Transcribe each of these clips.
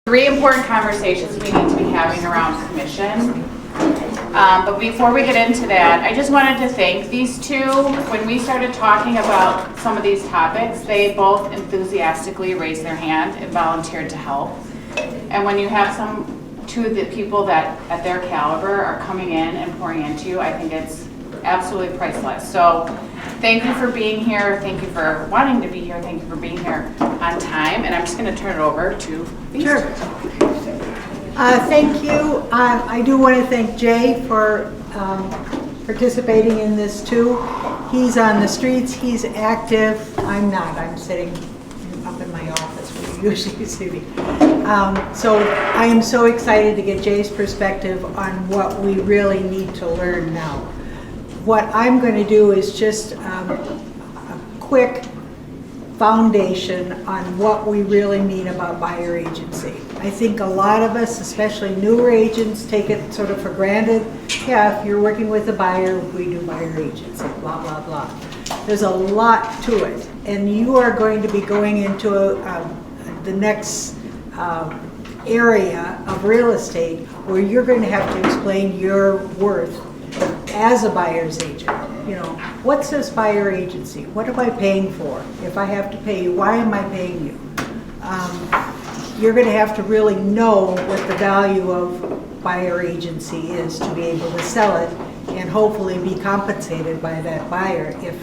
Three important conversations we need to be having around commission. But before we get into that, I just wanted to thank these two. When we started talking about some of these topics, they both enthusiastically raised their hand and volunteered to help. And when you have two of the people that at their caliber are coming in and pouring into you, I think it's absolutely priceless. So thank you for being here. Thank you for wanting to be here. Thank you for being here on time. And I'm just going to turn it over to these two. Thank you. I do want to thank Jay for participating in this too. He's on the streets. He's active. I'm not. I'm sitting up in my office where you usually see me. So I am so excited to get Jay's perspective on what we really need to learn now. What I'm going to do is just a quick foundation on what we really mean about buyer agency. I think a lot of us, especially newer agents, take it sort of for granted. Yeah, if you're working with a buyer, we do buyer agency, blah, blah, blah. There's a lot to it. And you are going to be going into the next area of real estate where you're going to have to explain your worth as a buyer's agent. You know, what's this buyer agency? What am I paying for? If I have to pay you, why am I paying you? You're going to have to really know what the value of buyer agency is to be able to sell it and hopefully be compensated by that buyer, if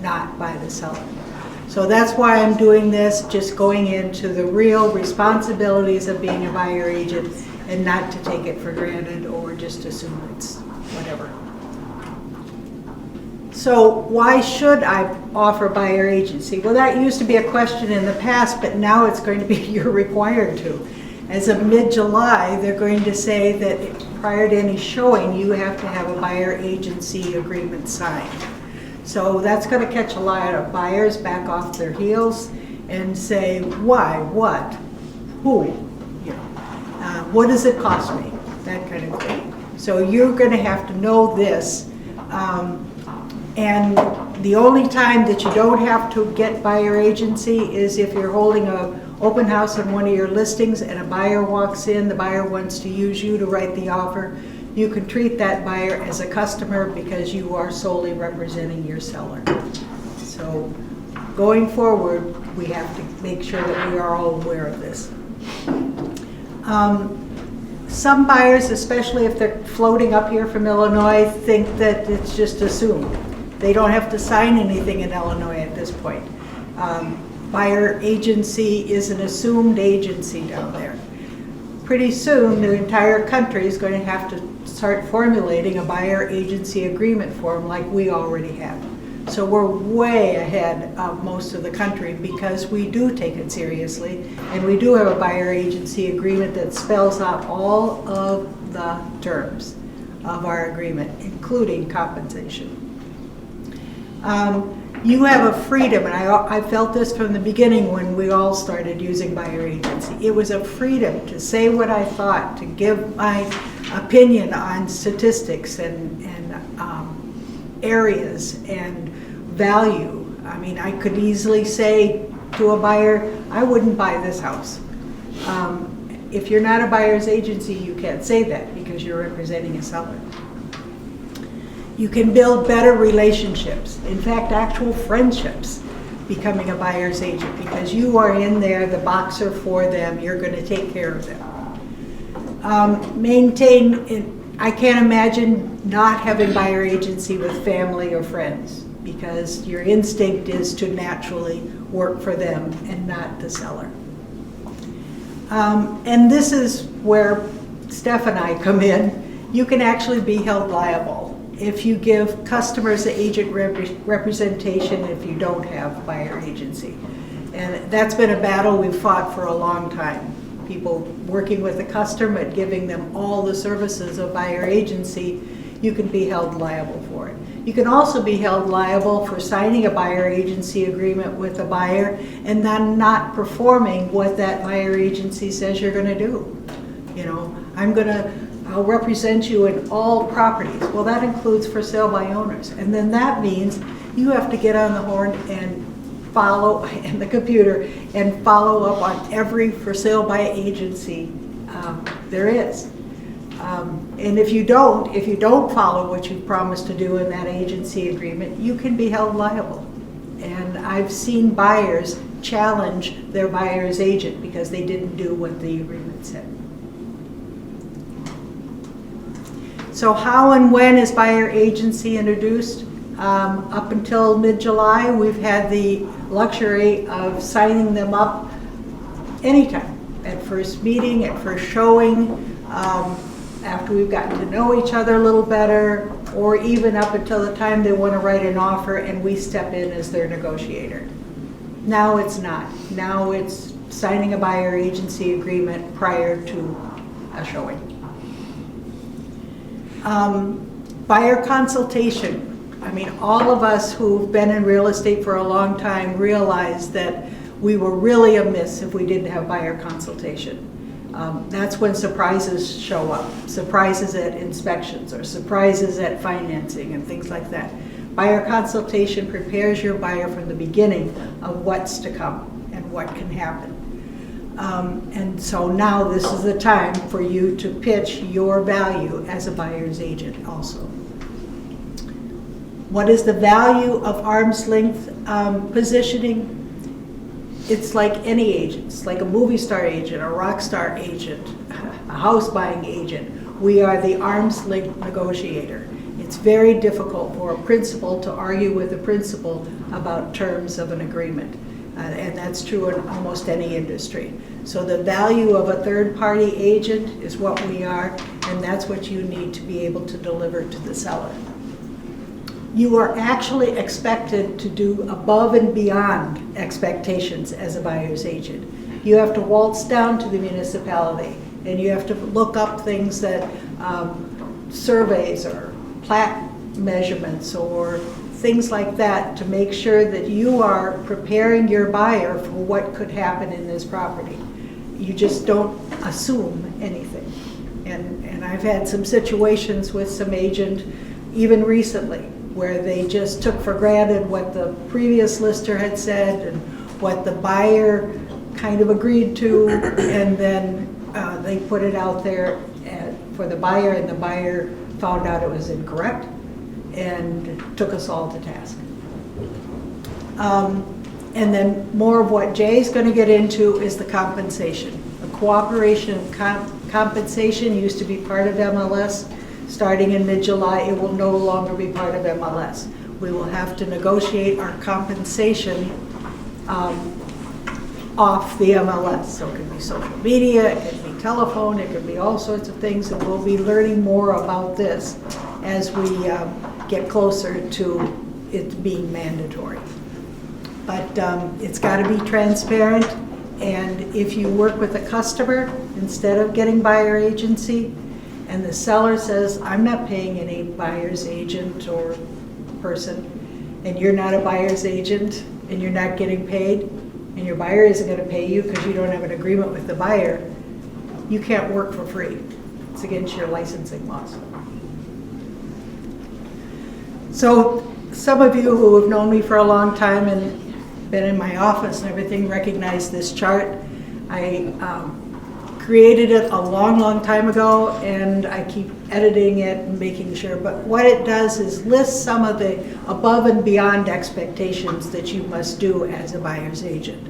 not by the seller. So that's why I'm doing this, just going into the real responsibilities of being a buyer agent and not to take it for granted or just assume it's whatever. So why should I offer buyer agency? Well, that used to be a question in the past, but now it's going to be you're required to. As of mid-July, they're going to say that prior to any showing, you have to have a buyer agency agreement signed. So that's going to catch a lot of buyers back off their heels and say, why, what, who, you know, what does it cost me, that kind of thing. So you're going to have to know this. And the only time that you don't have to get buyer agency is if you're holding an open house on one of your listings and a buyer walks in, the buyer wants to use you to write the offer. You can treat that buyer as a customer because you are solely representing your seller. So going forward, we have to make sure that we are all aware of this. Some buyers, especially if they're floating up here from Illinois, think that it's just assumed. They don't have to sign anything in Illinois at this point. Buyer agency is an assumed agency down there. Pretty soon, the entire country is going to have to start formulating a buyer agency agreement form like we already have. So we're way ahead of most of the country because we do take it seriously, and we do have a buyer agency agreement that spells out all of the terms of our agreement, including compensation. You have a freedom, and I felt this from the beginning when we all started using buyer agency. It was a freedom to say what I thought, to give my opinion on statistics and areas and value. I mean, I could easily say to a buyer, I wouldn't buy this house. If you're not a buyer's agency, you can't say that because you're representing a seller. You can build better relationships, in fact, actual friendships, becoming a buyer's agent because you are in there, the boxer for them, you're going to take care of them. I can't imagine not having buyer agency with family or friends because your instinct is to naturally work for them and not the seller. And this is where Steph and I come in. You can actually be held liable if you give customers the agent representation if you don't have buyer agency. And that's been a battle we've fought for a long time. People working with the customer and giving them all the services of buyer agency, you can be held liable for it. You can also be held liable for signing a buyer agency agreement with a buyer and then not performing what that buyer agency says you're going to do. You know, I'll represent you in all properties. Well, that includes for sale by owners. And then that means you have to get on the horn and follow, and the computer, and follow up on every for sale by agency there is. And if you don't follow what you promised to do in that agency agreement, you can be held liable. And I've seen buyers challenge their buyer's agent because they didn't do what the agreement said. So how and when is buyer agency introduced? Up until mid-July, we've had the luxury of signing them up anytime, at first meeting, at first showing, after we've gotten to know each other a little better, or even up until the time they want to write an offer and we step in as their negotiator. Now it's not. Now it's signing a buyer agency agreement prior to a showing. Buyer consultation. I mean, all of us who've been in real estate for a long time realize that we were really amiss if we didn't have buyer consultation. That's when surprises show up, surprises at inspections or surprises at financing and things like that. Buyer consultation prepares your buyer from the beginning of what's to come and what can happen. And so now this is the time for you to pitch your value as a buyer's agent also. What is the value of arm's length positioning? It's like any agent. It's like a movie star agent, a rock star agent, a house buying agent. We are the arm's length negotiator. It's very difficult for a principal to argue with a principal about terms of an agreement. And that's true in almost any industry. So the value of a third-party agent is what we are, and that's what you need to be able to deliver to the seller. You are actually expected to do above and beyond expectations as a buyer's agent. You have to waltz down to the municipality, and you have to look up things that surveys or plat measurements or things like that to make sure that you are preparing your buyer for what could happen in this property. You just don't assume anything. And I've had some situations with some agent, even recently, where they just took for granted what the previous lister had said and what the buyer kind of agreed to, and then they put it out there for the buyer, and the buyer found out it was incorrect and took us all to task. And then more of what Jay's going to get into is the compensation. The cooperation and compensation used to be part of MLS. Starting in mid-July, it will no longer be part of MLS. We will have to negotiate our compensation off the MLS. So it could be social media, it could be telephone, it could be all sorts of things, and we'll be learning more about this as we get closer to it being mandatory. But it's got to be transparent, and if you work with a customer instead of getting buyer agency, and the seller says, I'm not paying any buyer's agent or person, and you're not a buyer's agent, and you're not getting paid, and your buyer isn't going to pay you because you don't have an agreement with the buyer, you can't work for free. It's against your licensing laws. So some of you who have known me for a long time and been in my office and everything recognize this chart. I created it a long time ago, and I keep editing it and making sure. But what it does is list some of the above and beyond expectations that you must do as a buyer's agent.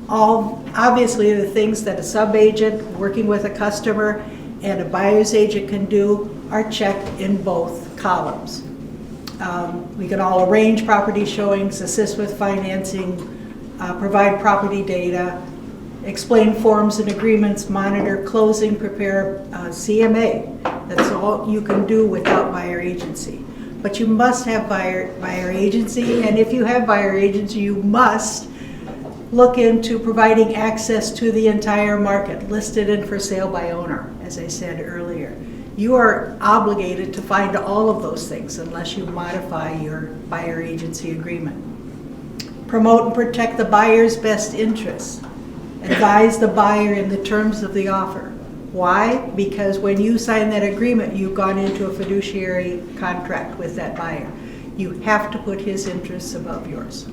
All obviously the things that a sub-agent working with a customer and a buyer's agent can do are checked in both columns. We can all arrange property showings, assist with financing, provide property data, explain forms and agreements, monitor closing, prepare CMA. That's all you can do without buyer agency. But you must have buyer agency, and if you have buyer agency, you must look into providing access to the entire market, listed and for sale by owner, as I said earlier. You are obligated to find all of those things unless you modify your buyer agency agreement. Promote and protect the buyer's best interests. Advise the buyer in the terms of the offer. Why? Because when you sign that agreement, you've gone into a fiduciary contract with that buyer. You have to put his interests above yours.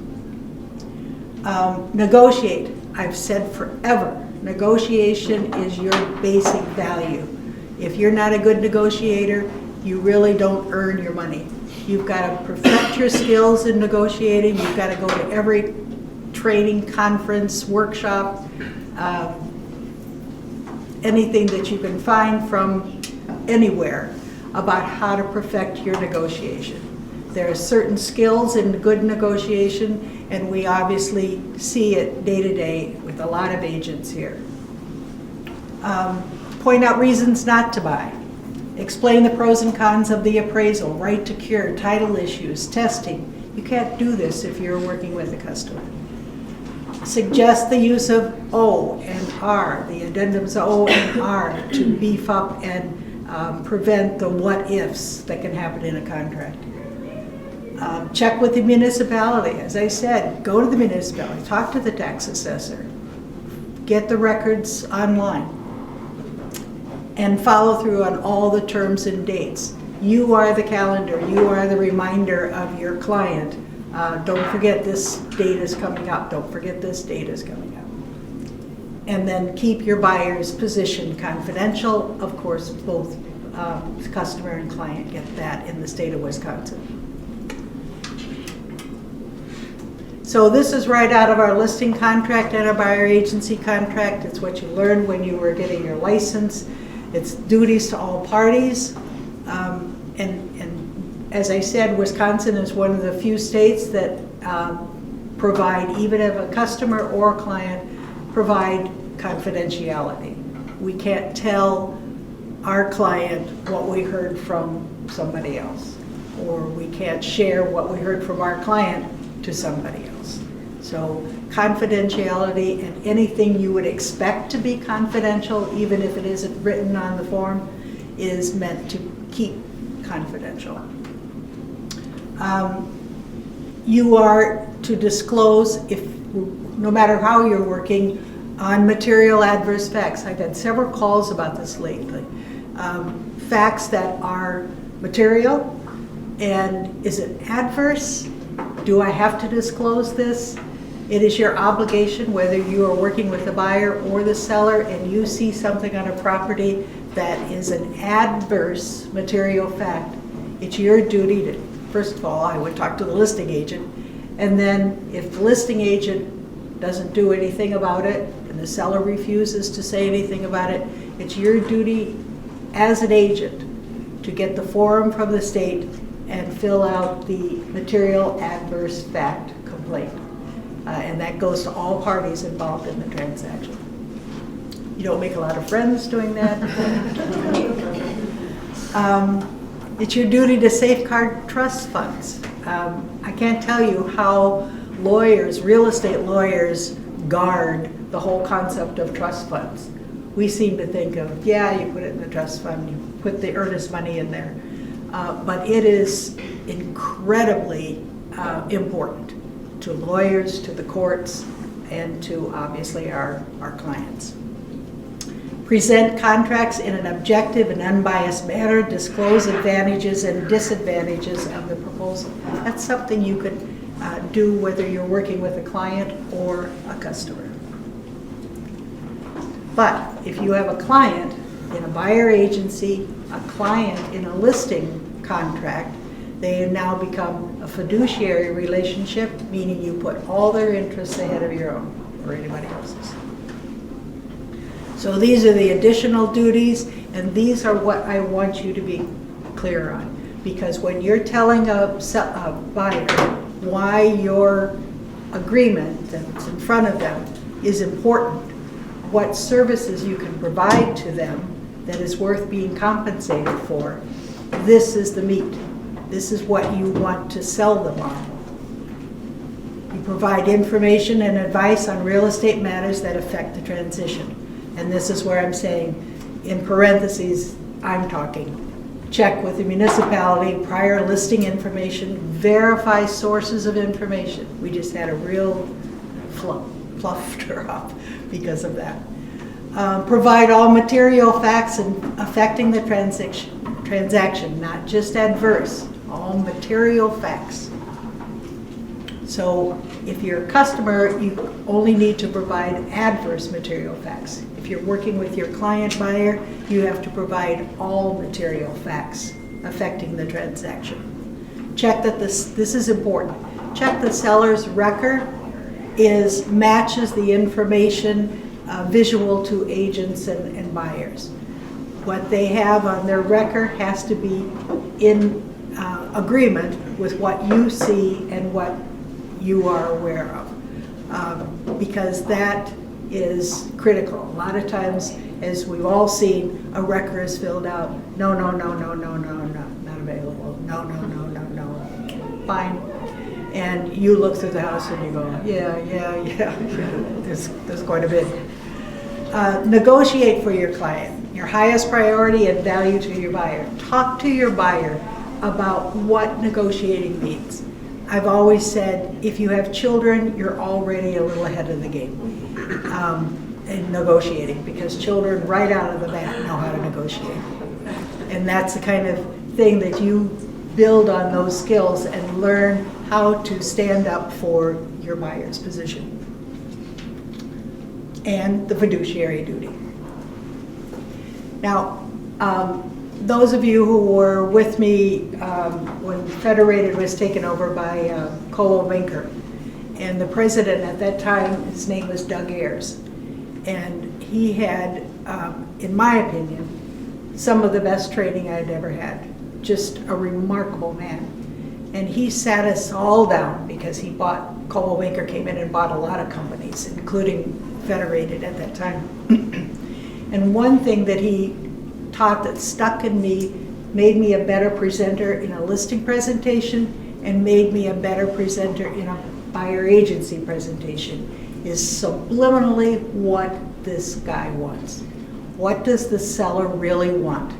Negotiate. I've said forever, negotiation is your basic value. If you're not a good negotiator, you really don't earn your money. You've got to perfect your skills in negotiating. You've got to go to every training, conference, workshop, anything that you can find from anywhere about how to perfect your negotiation. There are certain skills in good negotiation, and we obviously see it day to day with a lot of agents here. Point out reasons not to buy. Explain the pros and cons of the appraisal, right to cure, title issues, testing. You can't do this if you're working with a customer. Suggest the use of O and R, the addendums O and R, to beef up and prevent the what-ifs that can happen in a contract. Check with the municipality. As I said, go to the municipality, talk to the tax assessor, get the records online, and follow through on all the terms and dates. You are the calendar, you are the reminder of your client. Don't forget this date is coming up, don't forget this date is coming up. And then keep your buyer's position confidential. Of course, both customer and client get that in the state of Wisconsin. So this is right out of our listing contract and our buyer agency contract. It's what you learned when you were getting your license. It's duties to all parties. And as I said, Wisconsin is one of the few states that provide, even if a customer or a client, provide confidentiality. We can't tell our client what we heard from somebody else, or we can't share what we heard from our client to somebody else. So confidentiality, and anything you would expect to be confidential, even if it isn't written on the form, is meant to keep confidential. You are to disclose, if no matter how you're working, on material adverse facts. I've had several calls about this lately. Facts that are material, and is it adverse? Do I have to disclose this? It is your obligation, whether you are working with the buyer or the seller and you see something on a property that is an adverse material fact, it's your duty to, first of all, I would talk to the listing agent, and then if the listing agent doesn't do anything about it and the seller refuses to say anything about it, it's your duty as an agent to get the form from the state and fill out the material adverse fact complaint. And that goes to all parties involved in the transaction. You don't make a lot of friends doing that. It's your duty to safeguard trust funds. I can't tell you how lawyers, real estate lawyers, guard the whole concept of trust funds. We seem to think of, yeah, you put it in the trust fund, you put the earnest money in there. But it is incredibly important to lawyers, to the courts, and to obviously our clients. Present contracts in an objective and unbiased manner, disclose advantages and disadvantages of the proposal. That's something you could do whether you're working with a client or a customer. But if you have a client in a buyer agency, a client in a listing contract, they now become a fiduciary relationship, meaning you put all their interests ahead of your own or anybody else's. So these are the additional duties, and these are what I want you to be clear on. Because when you're telling a buyer why your agreement that's in front of them is important, what services you can provide to them that is worth being compensated for, this is the meat. This is what you want to sell them on. You provide information and advice on real estate matters that affect the transition. And this is where I'm saying, in parentheses, I'm talking. Check with the municipality, prior listing information, verify sources of information. We just had a real fluster up because of that. Provide all material facts affecting the transaction, not just adverse, all material facts. So If you're a customer, you only need to provide adverse material facts. If you're working with your client buyer, you have to provide all material facts affecting the transaction. Check that this is important. Check the seller's record matches the information visual to agents and buyers. What they have on their record has to be in agreement with what you see and what you are aware of, because that is critical. A lot of times, as we've all seen, a record is filled out, no, not available, no, fine. And you look through the house and you go, yeah, there's quite a bit. Negotiate for your client, your highest priority and value to your buyer. Talk to your buyer about what negotiating means. I've always said, if you have children, you're already a little ahead of the game in negotiating, because children right out of the bat know how to negotiate. And that's the kind of thing that you build on those skills and learn how to stand up for your buyer's position. And the fiduciary duty. Now, those of you who were with me when Federated was taken over by Cole Winker, and the president at that time, his name was Doug Ayers, and he had, in my opinion, some of the best training I'd ever had. Just a remarkable man. And he sat us all down because he Cole Winker came in and bought a lot of companies, including Federated at that time. And one thing that he taught that stuck in me, made me a better presenter in a listing presentation and made me a better presenter in a buyer agency presentation, is subliminally what this guy wants. What does the seller really want?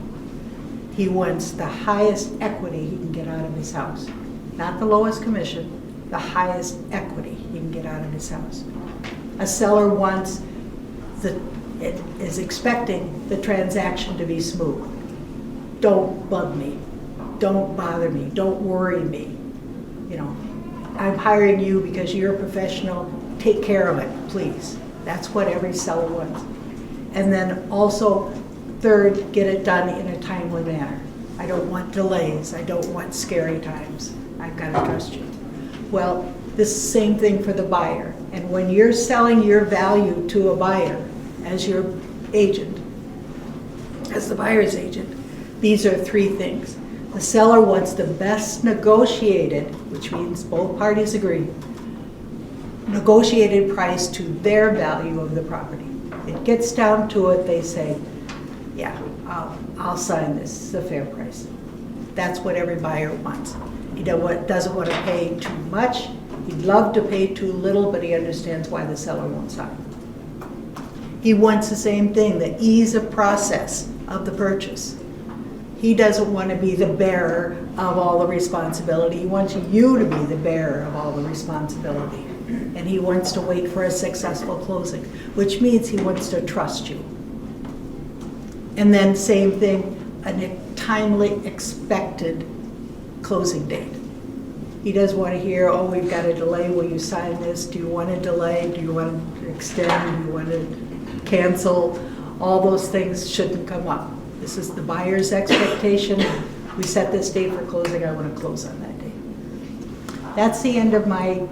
He wants the highest equity he can get out of his house. Not the lowest commission, the highest equity he can get out of his house. A seller wants is expecting the transaction to be smooth. Don't bug me. Don't bother me. Don't worry me. You know, I'm hiring you because you're a professional. Take care of it, please. That's what every seller wants. And then also, third, get it done in a timely manner. I don't want delays. I don't want scary times. I've got to trust you. Well, this is the same thing for the buyer. And when you're selling your value to a buyer as your agent, as the buyer's agent, these are three things. The seller wants the best negotiated, which means both parties agree, negotiated price to their value of the property. It gets down to it, they say, yeah, I'll sign this, it's a fair price. That's what every buyer wants. He doesn't want to pay too much. He'd love to pay too little, but he understands why the seller won't sign. He wants the same thing, the ease of process of the purchase. He doesn't want to be the bearer of all the responsibility. He wants you to be the bearer of all the responsibility. And he wants to wait for a successful closing, which means he wants to trust you. And then same thing, a timely expected closing date. He doesn't want to hear, oh, we've got a delay, will you sign this? Do you want to delay? Do you want to extend? Do you want to cancel? All those things shouldn't come up. This is the buyer's expectation. We set this date for closing, I want to close on that date. That's the end of my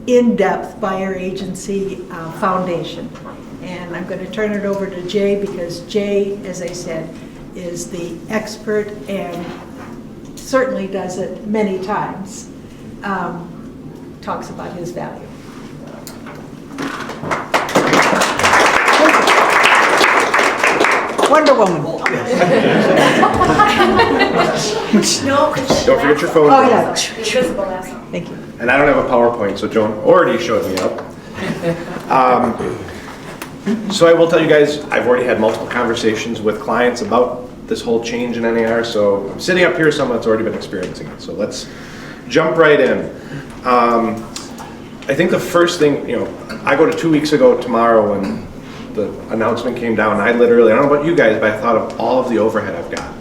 in-depth buyer agency foundation. And I'm going to turn it over to Jay, because Jay, as I said, is the expert and certainly does it many times, talks about his value. Wonder Woman. Don't forget your phone. Oh, yeah. Invisible mask. Thank you. And I don't have a PowerPoint, so Joan already showed me up. So I will tell you guys, I've already had multiple conversations with clients about this whole change in NAR, so I'm sitting up here, someone that's already been experiencing it. So let's jump right in. I think the first thing, I go to 2 weeks ago tomorrow when the announcement came down. I literally, I don't know about you guys, but I thought of all of the overhead I've got.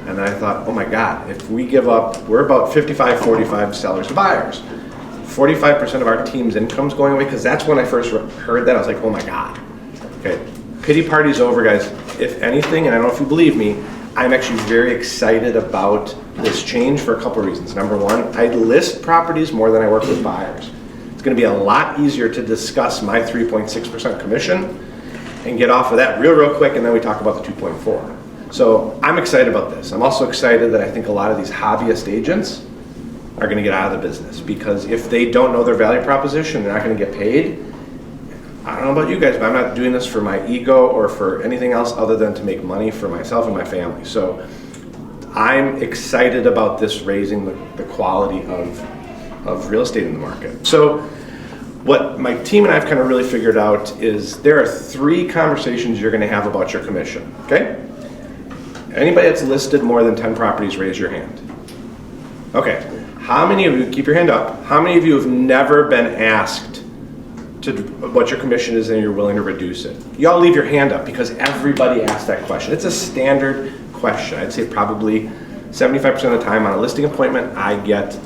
And then I thought, oh my God, if we give up, we're about 55-45 sellers to buyers. 45% of our team's income's going away, because that's when I first heard that, I was like, oh my God. Okay, pity party's over, guys. If anything, and I don't know if you believe me, I'm actually very excited about this change for a couple of reasons. Number one, I list properties more than I work with buyers. It's gonna be a lot easier to discuss my 3.6% commission and get off of that real quick, and then we talk about the 2.4. So I'm excited about this. I'm also excited that I think a lot of these hobbyist agents are gonna get out of the business, because if they don't know their value proposition, they're not gonna get paid. I don't know about you guys, but I'm not doing this for my ego or for anything else other than to make money for myself and my family. So I'm excited about this raising the quality of real estate in the market. So what my team and I have kind of really figured out is there are 3 conversations you're gonna have about your commission, okay? Anybody that's listed more than 10 properties, raise your hand. Okay, how many of you, keep your hand up, how many of you have never been asked to what your commission is and you're willing to reduce it? Y'all leave your hand up, because everybody asks that question. It's a standard question. I'd say probably 75% of the time on a listing appointment, I get,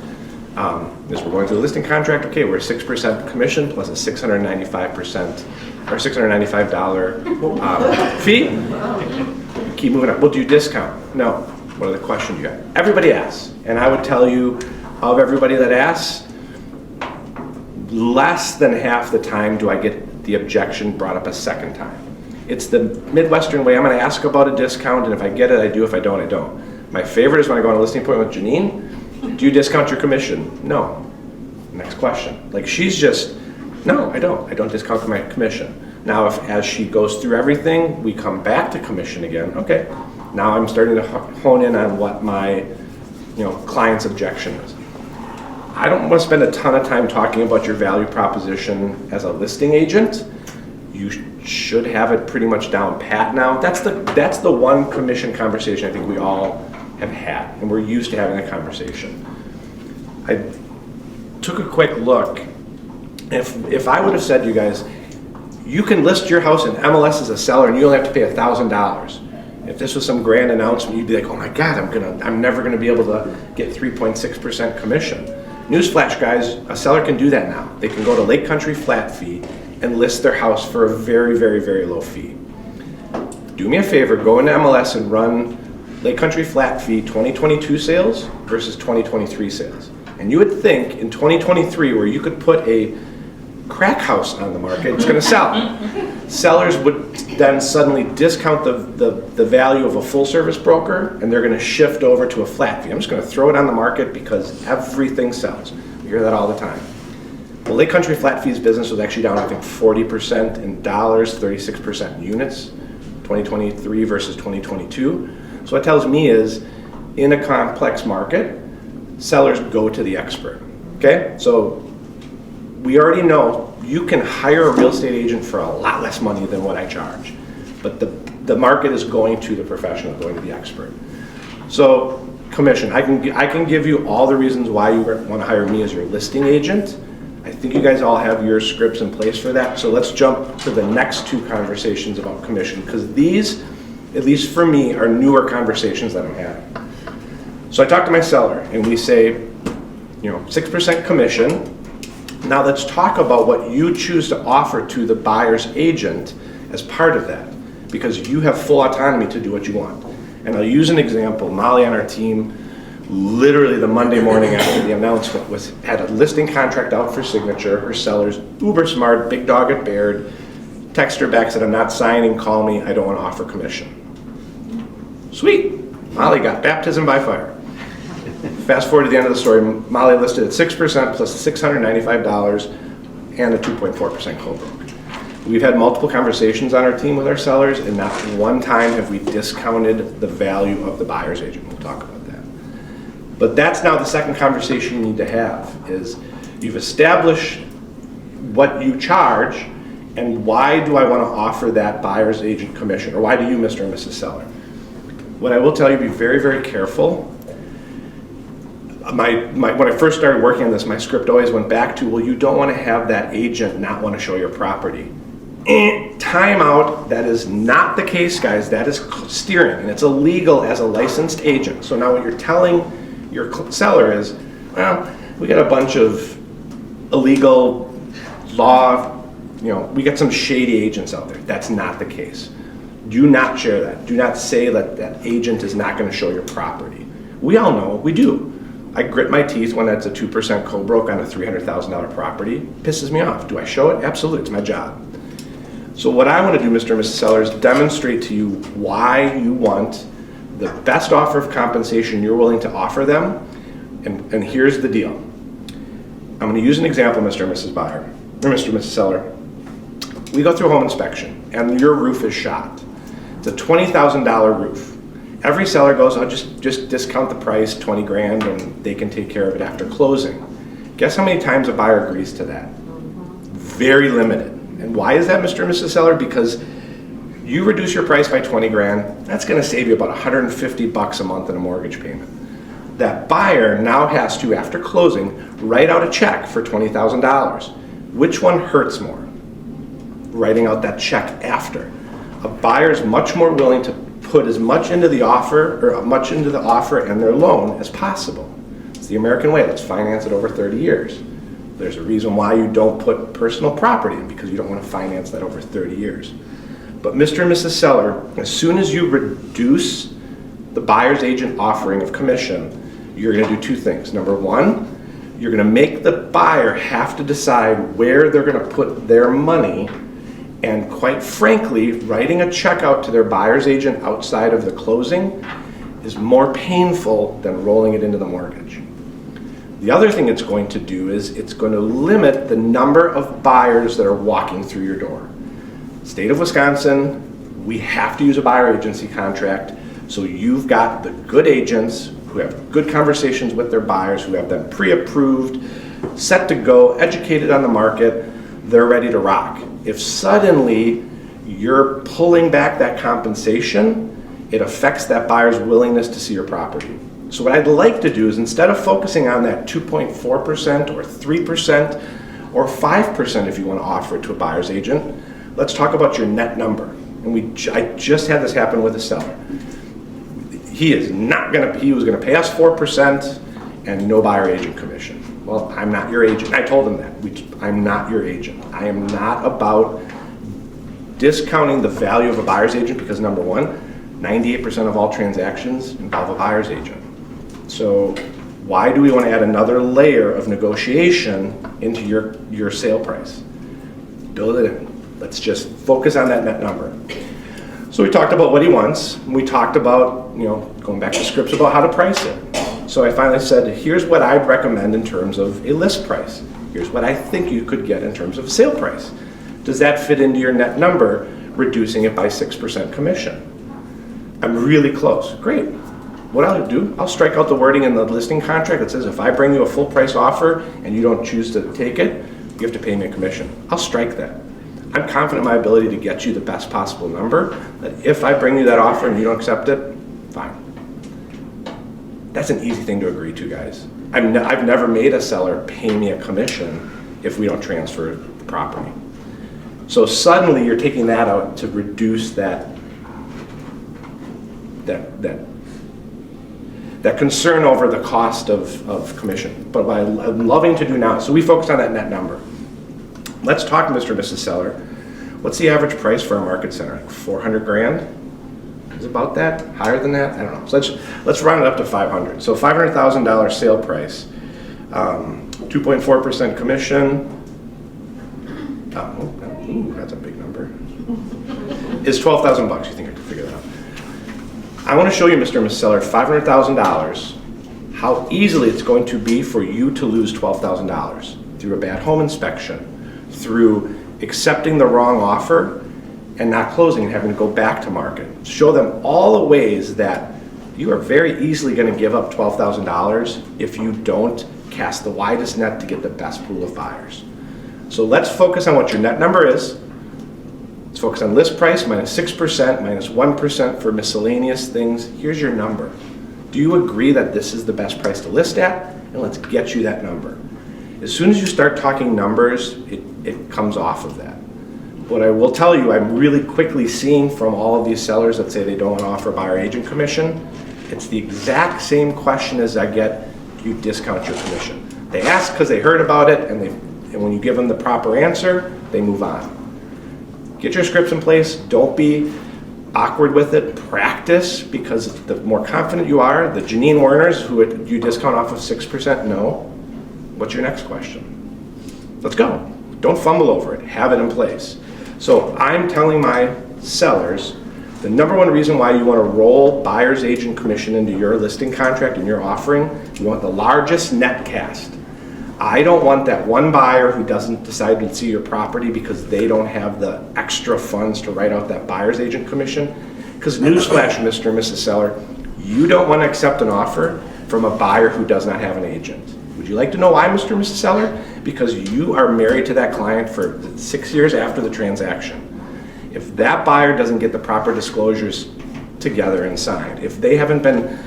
as we're going through the listing contract, okay, we're 6% commission plus a $695 or $695 fee. Keep moving up. Well, do you discount? No. What are the questions you got? Everybody asks. And I would tell you, of everybody that asks, less than half the time do I get the objection brought up a second time. It's the Midwestern way. I'm going to ask about a discount, and if I get it, I do. If I don't, I don't. My favorite is when I go on a listing appointment with Janine. Do you discount your commission? No. Next question. Like, she's just, no, I don't. I don't discount my commission. Now, if as she goes through everything, we come back to commission again. Okay. Now I'm starting to hone in on what my, client's objection is. I don't want to spend a ton of time talking about your value proposition as a listing agent. You should have it pretty much down pat now. That's the one commission conversation I think we all have had, and we're used to having that conversation. I took a quick look. If I would have said to you guys, you can list your house in MLS as a seller and you only have to pay $1,000. If this was some grand announcement, you'd be like, oh my God, I'm never gonna be able to get 3.6% commission. Newsflash, guys, a seller can do that now. They can go to Lake Country flat fee and list their house for a very, very, very low fee. Do me a favor, go into MLS and run Lake Country flat fee 2022 sales versus 2023 sales. And you would think in 2023, where you could put a crack house on the market, it's gonna sell. Sellers would then suddenly discount the value of a full service broker, and they're gonna shift over to a flat fee. I'm just gonna throw it on the market because everything sells. We hear that all the time. The Lake Country flat fees business was actually down, I think, 40% in dollars, 36% in units, 2023 versus 2022. So what it tells me is, in a complex market, sellers go to the expert, okay? So we already know you can hire a real estate agent for a lot less money than what I charge, but the market is going to the professional, going to the expert. So commission, I can give you all the reasons why you want to hire me as your listing agent. I think you guys all have your scripts in place for that. So let's jump to the next 2 conversations about commission, because these, at least for me, are newer conversations that I'm having. So I talk to my seller and we say, 6% commission. Now let's talk about what you choose to offer to the buyer's agent as part of that, because you have full autonomy to do what you want. And I'll use an example. Molly on our team, literally the Monday morning after the announcement, had a listing contract out for signature. Her seller's uber smart, big dog at Baird, text her back, said, I'm not signing, call me, I don't want to offer commission. Sweet, Molly got baptism by fire. Fast forward to the end of the story, Molly listed at 6% plus $695 and a 2.4% co-broke. We've had multiple conversations on our team with our sellers, and not one time have we discounted the value of the buyer's agent. We'll talk about that. But that's now the second conversation you need to have, is you've established what you charge, and why do I want to offer that buyer's agent commission, or why do you, Mr. and Mrs. Seller? What I will tell you, be very, very careful. When I first started working on this, my script always went back to, well, you don't want to have that agent not want to show your property. Time out. That is not the case, guys. That is steering, and it's illegal as a licensed agent. So now what you're telling your seller is, well, we got a bunch of illegal law, we got some shady agents out there. That's not the case. Do not share that. Do not say that that agent is not going to show your property. We all know, we do. I grit my teeth when it's a 2% co-broke on a $300,000 property. Pisses me off. Do I show it? Absolutely, it's my job. So what I want to do, Mr. and Mrs. Seller, is demonstrate to you why you want the best offer of compensation you're willing to offer them. And here's the deal. I'm going to use an example, Mr. and Mrs. Buyer, or Mr. and Mrs. Seller. We go through a home inspection, and your roof is shot. It's a $20,000 roof. Every seller goes, I'll just discount the price, 20 grand, and they can take care of it after closing. Guess how many times a buyer agrees to that? Very limited. And why is that, Mr. and Mrs. Seller? Because you reduce your price by 20 grand, that's going to save you about 150 bucks a month in a mortgage payment. That buyer now has to, after closing, write out a check for $20,000. Which one hurts more? Writing out that check after. A buyer is much more willing to put as much into the offer, or much into the offer and their loan as possible. It's the American way. Let's finance it over 30 years. There's a reason why you don't put personal property in, because you don't want to finance that over 30 years. But Mr. and Mrs. Seller, as soon as you reduce the buyer's agent offering of commission, you're going to do two things. Number one, you're going to make the buyer have to decide where they're going to put their money, and quite frankly, writing a check out to their buyer's agent outside of the closing is more painful than rolling it into the mortgage. The other thing it's going to do is it's going to limit the number of buyers that are walking through your door. State of Wisconsin, we have to use a buyer agency contract, so you've got the good agents who have good conversations with their buyers, who have them pre-approved, set to go, educated on the market, they're ready to rock. If suddenly you're pulling back that compensation, it affects that buyer's willingness to see your property. So what I'd like to do is, instead of focusing on that 2.4% or 3% or 5% if you want to offer it to a buyer's agent, let's talk about your net number. And I just had this happen with a seller. He was going to pay us 4% and no buyer agent commission. Well, I'm not your agent. I told him that. I'm not your agent. I am not about discounting the value of a buyer's agent, because number one, 98% of all transactions involve a buyer's agent. So why do we want to add another layer of negotiation into your sale price? Build it in. Let's just focus on that net number. So we talked about what he wants. We talked about, going back to scripts about how to price it. So I finally said, here's what I'd recommend in terms of a list price. Here's what I think you could get in terms of sale price. Does that fit into your net number, reducing it by 6% commission? I'm really close. Great. What I'll do, I'll strike out the wording in the listing contract that says if I bring you a full price offer and you don't choose to take it, you have to pay me a commission. I'll strike that. I'm confident in my ability to get you the best possible number, that if I bring you that offer and you don't accept it, fine. That's an easy thing to agree to, guys. I've never made a seller pay me a commission if we don't transfer the property. So suddenly you're taking that out to reduce that concern over the cost of commission. But what I'm loving to do now, so we focus on that net number. Let's talk, Mr. and Mrs. Seller. What's the average price for a market center? Like 400 grand? Is it about that? Higher than that? I don't know. So let's round it up to 500. So $500,000 sale price, 2.4% commission. Ooh, that's a big number. Is 12,000 bucks. You think I can figure that out? I want to show you, Mr. and Mrs. Seller, $500,000, how easily it's going to be for you to lose $12,000 through a bad home inspection, through accepting the wrong offer and not closing and having to go back to market. Show them all the ways that you are very easily going to give up $12,000 if you don't cast the widest net to get the best pool of buyers. So let's focus on what your net number is. Let's focus on list price, minus 6%, minus 1% for miscellaneous things. Here's your number. Do you agree that this is the best price to list at? And let's get you that number. As soon as you start talking numbers, it comes off of that. What I will tell you, I'm really quickly seeing from all of these sellers that say they don't want to offer buyer agent commission, it's the exact same question as I get, do you discount your commission? They ask because they heard about it and And when you give them the proper answer, they move on. Get your scripts in place. Don't be awkward with it. Practice, because the more confident you are, the Janine Warners, who you discount off of 6%, no. What's your next question? Let's go. Don't fumble over it. Have it in place. So I'm telling my sellers, the number one reason why you want to roll buyer's agent commission into your listing contract and your offering, you want the largest net cast. I don't want that one buyer who doesn't decide to see your property because they don't have the extra funds to write out that buyer's agent commission. Because newsflash, Mr. and Mrs. Seller, you don't want to accept an offer from a buyer who does not have an agent. Would you like to know why, Mr. and Mrs. Seller? Because you are married to that client for 6 years after the transaction. If that buyer doesn't get the proper disclosures together and signed, if they haven't been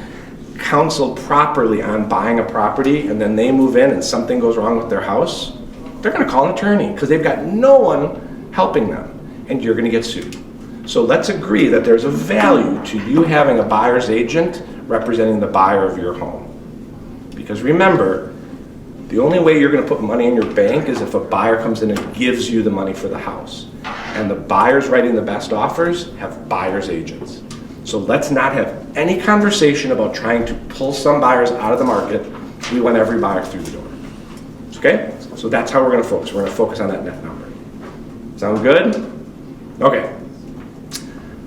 counseled properly on buying a property and then they move in and something goes wrong with their house, they're going to call an attorney because they've got no one helping them, and you're going to get sued. So let's agree that there's a value to you having a buyer's agent representing the buyer of your home. Because remember, the only way you're going to put money in your bank is if a buyer comes in and gives you the money for the house. And the buyers writing the best offers have buyer's agents. So let's not have any conversation about trying to pull some buyers out of the market. We want every buyer through the door. Okay? So that's how we're going to focus. We're going to focus on that net number. Sound good? Okay.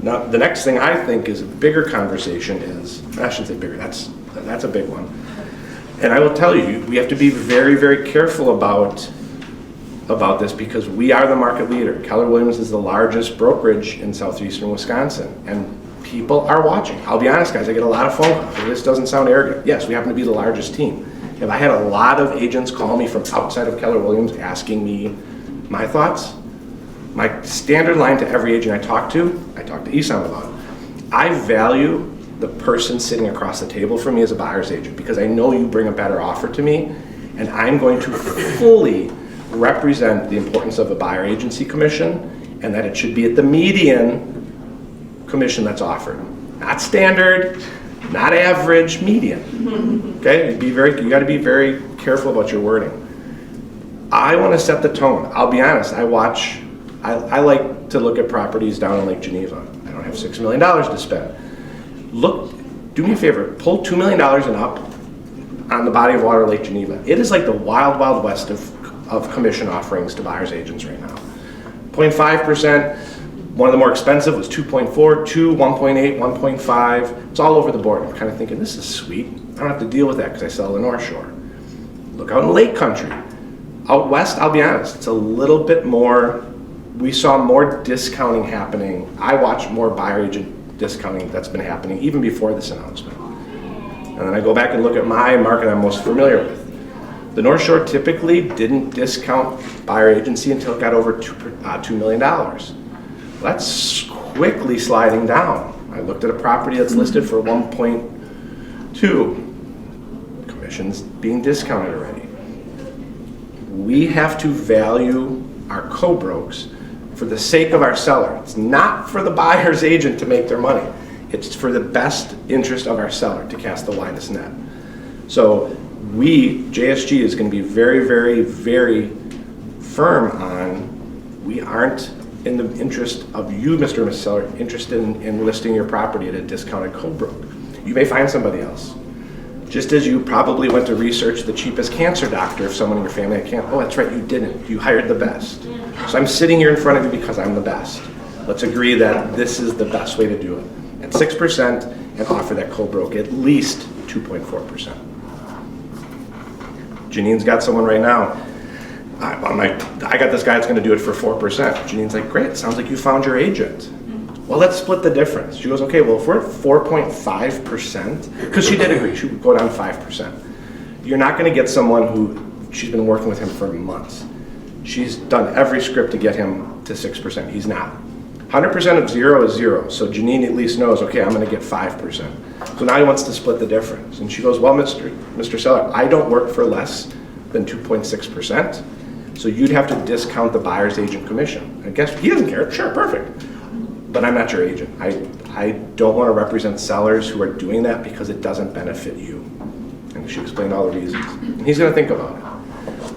Now, the next thing I think is a bigger conversation is, I shouldn't say bigger, that's a big one. And I will tell you, we have to be very, very careful about this because we are the market leader. Keller Williams is the largest brokerage in southeastern Wisconsin, and people are watching. I'll be honest, guys, I get a lot of phone calls. So this doesn't sound arrogant. Yes, we happen to be the largest team. Have I had a lot of agents call me from outside of Keller Williams asking me my thoughts? My standard line to every agent I talk to Esam about it. I value the person sitting across the table from me as a buyer's agent because I know you bring a better offer to me, and I'm going to fully represent the importance of a buyer agency commission and that it should be at the median commission that's offered. Not standard, not average, median. Okay, you got to be very careful about your wording. I want to set the tone. I'll be honest, I like to look at properties down in Lake Geneva. I don't have $6 million to spend. Do me a favor, pull $2 million and up on the body of water Lake Geneva. It is like the wild, wild west of commission offerings to buyer's agents right now. 0.5%, one of the more expensive was 2.4, 2, 1.8, 1.5. It's all over the board. I'm kind of thinking, this is sweet. I don't have to deal with that because I sell the North Shore. Look out in Lake Country. Out west, I'll be honest, it's a little bit more, we saw more discounting happening. I watched more buyer agent discounting that's been happening even before this announcement. And then I go back and look at my market I'm most familiar with. The North Shore typically didn't discount buyer agency until it got over $2 million. That's quickly sliding down. I looked at a property that's listed for 1.2. Commission's being discounted already. We have to value our co-brokes for the sake of our seller. It's not for the buyer's agent to make their money. It's for the best interest of our seller to cast the widest net. So JSG is going to be very, very, very firm on, we aren't in the interest of you, Mr. and Mrs. Seller, interested in listing your property at a discounted co-broke. You may find somebody else. Just as you probably went to research the cheapest cancer doctor if someone in your family had cancer. Oh, that's right, you didn't. You hired the best. So I'm sitting here in front of you because I'm the best. Let's agree that this is the best way to do it. At 6% and offer that co-broke at least 2.4%. Janine's got someone right now. I got this guy that's going to do it for 4%. Janine's like, great, sounds like you found your agent. Well, let's split the difference. She goes, okay, well, if we're at 4.5%, because she did agree, she would go down 5%. You're not going to get someone who, she's been working with him for months. She's done every script to get him to 6%. He's not. 100% of 0 is 0. So Janine at least knows, okay, I'm going to get 5%. So now he wants to split the difference. And she goes, well, Mr. Seller, I don't work for less than 2.6%. So you'd have to discount the buyer's agent commission. I guess he doesn't care. Sure, perfect. But I'm not your agent. I don't want to represent sellers who are doing that because it doesn't benefit you. And she explained all the reasons. And he's going to think about it.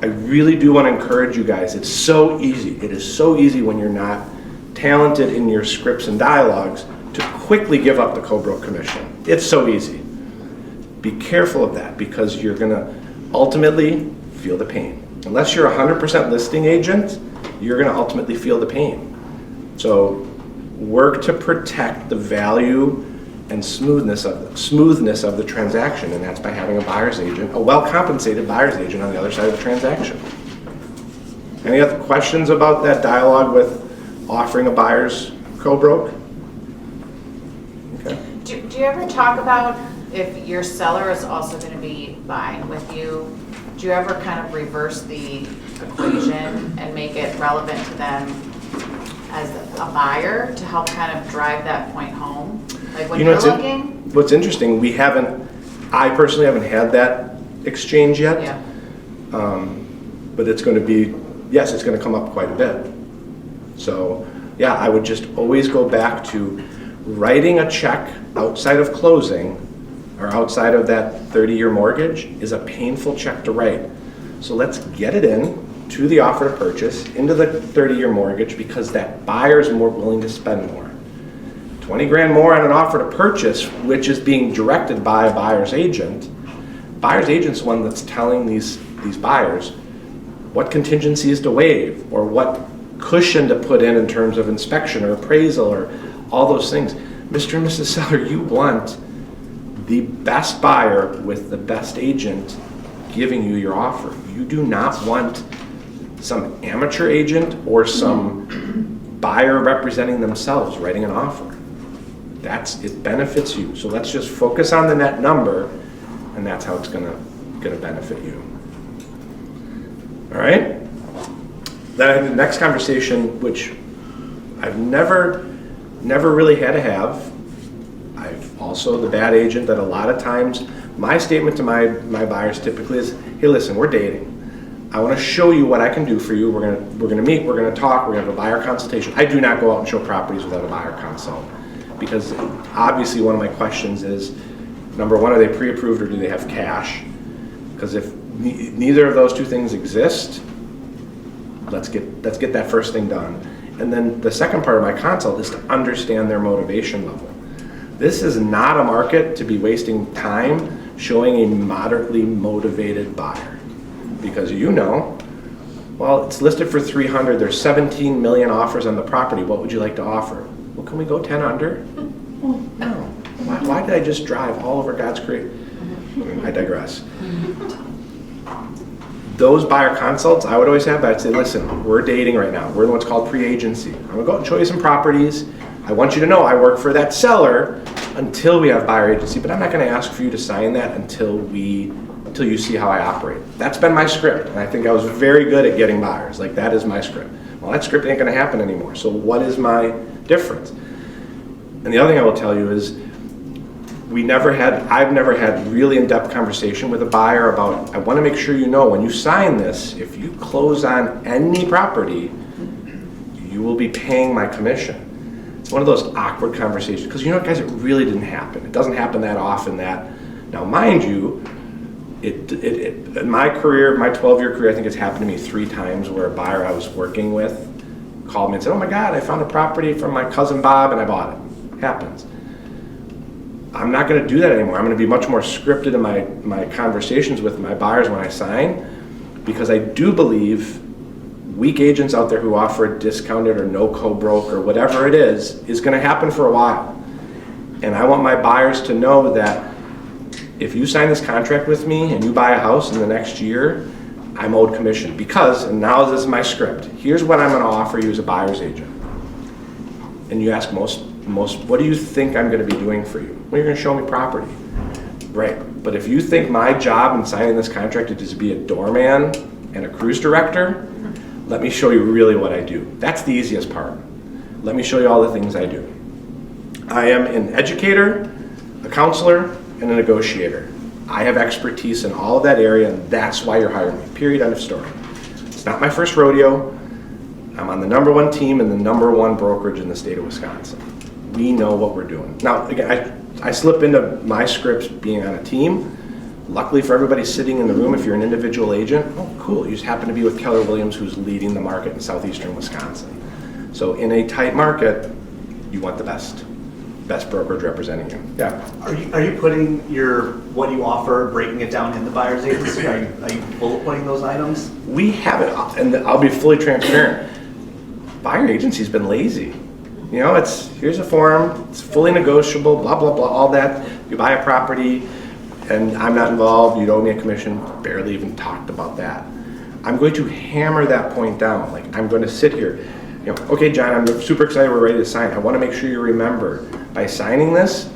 I really do want to encourage you guys. It's so easy. It is so easy when you're not talented in your scripts and dialogues to quickly give up the co-broke commission. It's so easy. Be careful of that because you're going to ultimately feel the pain. Unless you're a 100% listing agent, you're going to ultimately feel the pain. So work to protect the value and smoothness of the transaction, and that's by having a buyer's agent, a well-compensated buyer's agent on the other side of the transaction. Any other questions about that dialogue with offering a buyer's co-broke? Okay. Do you ever talk about if your seller is also going to be buying with you? Do you ever kind of reverse the equation and make it relevant to them as a buyer to help kind of drive that point home? Like when you're looking? What's interesting, I personally haven't had that exchange yet. Yeah. But it's going to be, yes, it's going to come up quite a bit. So yeah, I would just always go back to writing a check outside of closing or outside of that 30-year mortgage is a painful check to write. So let's get it in to the offer to purchase, into the 30-year mortgage, because that buyer is more willing to spend more. 20 grand more on an offer to purchase, which is being directed by a buyer's agent. Buyer's agent's the one that's telling these buyers what contingencies to waive or what cushion to put in terms of inspection or appraisal or all those things. Mr. and Mrs. Seller, you want the best buyer with the best agent giving you your offer. You do not want some amateur agent or some buyer representing themselves writing an offer. It benefits you. So let's just focus on the net number, and that's how it's gonna benefit you. All right? Then the next conversation, which I've never really had to have. I've also the bad agent that a lot of times my statement to my buyers typically is, hey, listen, we're dating. I want to show you what I can do for you. We're gonna meet, we're gonna talk, we're gonna have a buyer consultation. I do not go out and show properties without a buyer consult, because obviously one of my questions is, number one, are they pre-approved or do they have cash? Because if neither of those two things exist, let's get that first thing done. And then the second part of my consult is to understand their motivation level. This is not a market to be wasting time showing a moderately motivated buyer, because well, it's listed for 300. There's 17 million offers on the property. What would you like to offer? Well, can we go 10 under? Well, no. Why did I just drive all over God's creation? I digress. Those buyer consults, I would always have, I'd say, listen, we're dating right now. We're in what's called pre-agency. I'm gonna go out and show you some properties. I want you to know I work for that seller until we have buyer agency, but I'm not gonna ask for you to sign that until you see how I operate. That's been my script, and I think I was very good at getting buyers. Like, that is my script. Well, that script ain't gonna happen anymore, so what is my difference? And the other thing I will tell you is, I've never had really in-depth conversation with a buyer about, I want to make sure you know when you sign this, if you close on any property, you will be paying my commission. It's one of those awkward conversations, because you know what, guys, it really didn't happen. It doesn't happen that often. Now mind you, in my career, my 12-year career, I think it's happened to me 3 times where a buyer I was working with called me and said, oh my God, I found a property from my cousin Bob and I bought it. Happens. I'm not going to do that anymore. I'm going to be much more scripted in my conversations with my buyers when I sign, because I do believe weak agents out there who offer a discounted or no co-broke or whatever it is going to happen for a while. And I want my buyers to know that if you sign this contract with me and you buy a house in the next year, I'm owed commission, because, and now this is my script, here's what I'm going to offer you as a buyer's agent. And you ask most, what do you think I'm going to be doing for you? Well, you're going to show me property. Right, but if you think my job in signing this contract is to be a doorman and a cruise director, let me show you really what I do. That's the easiest part. Let me show you all the things I do. I am an educator, a counselor, and a negotiator. I have expertise in all of that area, and that's why you're hiring me. Period, end of story. It's not my first rodeo. I'm on the #1 team and the #1 brokerage in the state of Wisconsin. We know what we're doing. Now, again, I slip into my scripts being on a team, Luckily for everybody sitting in the room, if you're an individual agent, oh cool, you just happen to be with Keller Williams, who's leading the market in southeastern Wisconsin. So in a tight market, you want the best brokerage representing you. Yeah. Are you putting what you offer, breaking it down in the buyer's agency? Are you bullet pointing those items? We have it, and I'll be fully transparent. Buyer agency's been lazy. You know, here's a form, it's fully negotiable, blah, blah, blah, all that. You buy a property, and I'm not involved, you'd owe me a commission, barely even talked about that. I'm going to hammer that point down. Like, I'm going to sit here, okay, John, I'm super excited, we're ready to sign. I want to make sure you remember, by signing this,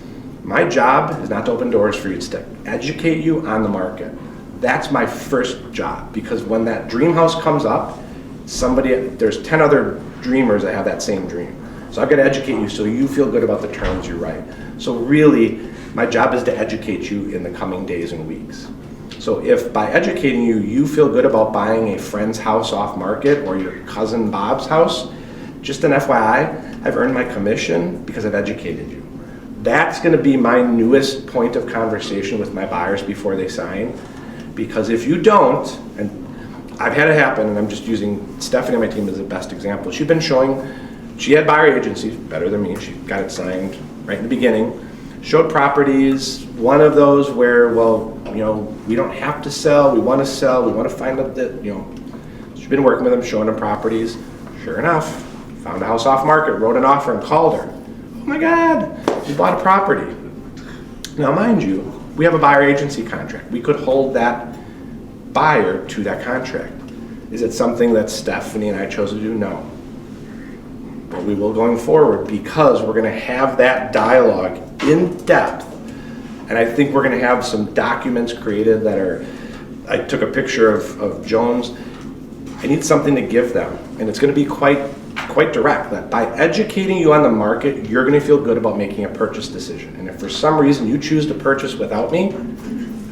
my job is not to open doors for you, it's to educate you on the market. That's my first job, because when that dream house comes up, there's 10 other dreamers that have that same dream. So I've got to educate you so you feel good about the terms you write. So really, my job is to educate you in the coming days and weeks. So if by educating you, you feel good about buying a friend's house off market or your cousin Bob's house, just an FYI, I've earned my commission because I've educated you. That's going to be my newest point of conversation with my buyers before they sign. Because if you don't, and I've had it happen, and I'm just using Stephanie on my team as the best example. She had buyer agency, better than me, she got it signed right in the beginning. Showed properties, one of those where, we don't have to sell, we want to sell, we want to find out that, she's been working with them, showing them properties. Sure enough, found a house off market, wrote an offer and called her. Oh my God, we bought a property. Now mind you, we have a buyer agency contract. We could hold that buyer to that contract. Is it something that Stephanie and I chose to do? No. But we will going forward, because we're going to have that dialogue in depth. And I think we're going to have some documents created I took a picture of Joan's. I need something to give them. And it's going to be quite direct, that by educating you on the market, you're going to feel good about making a purchase decision. And if for some reason you choose to purchase without me,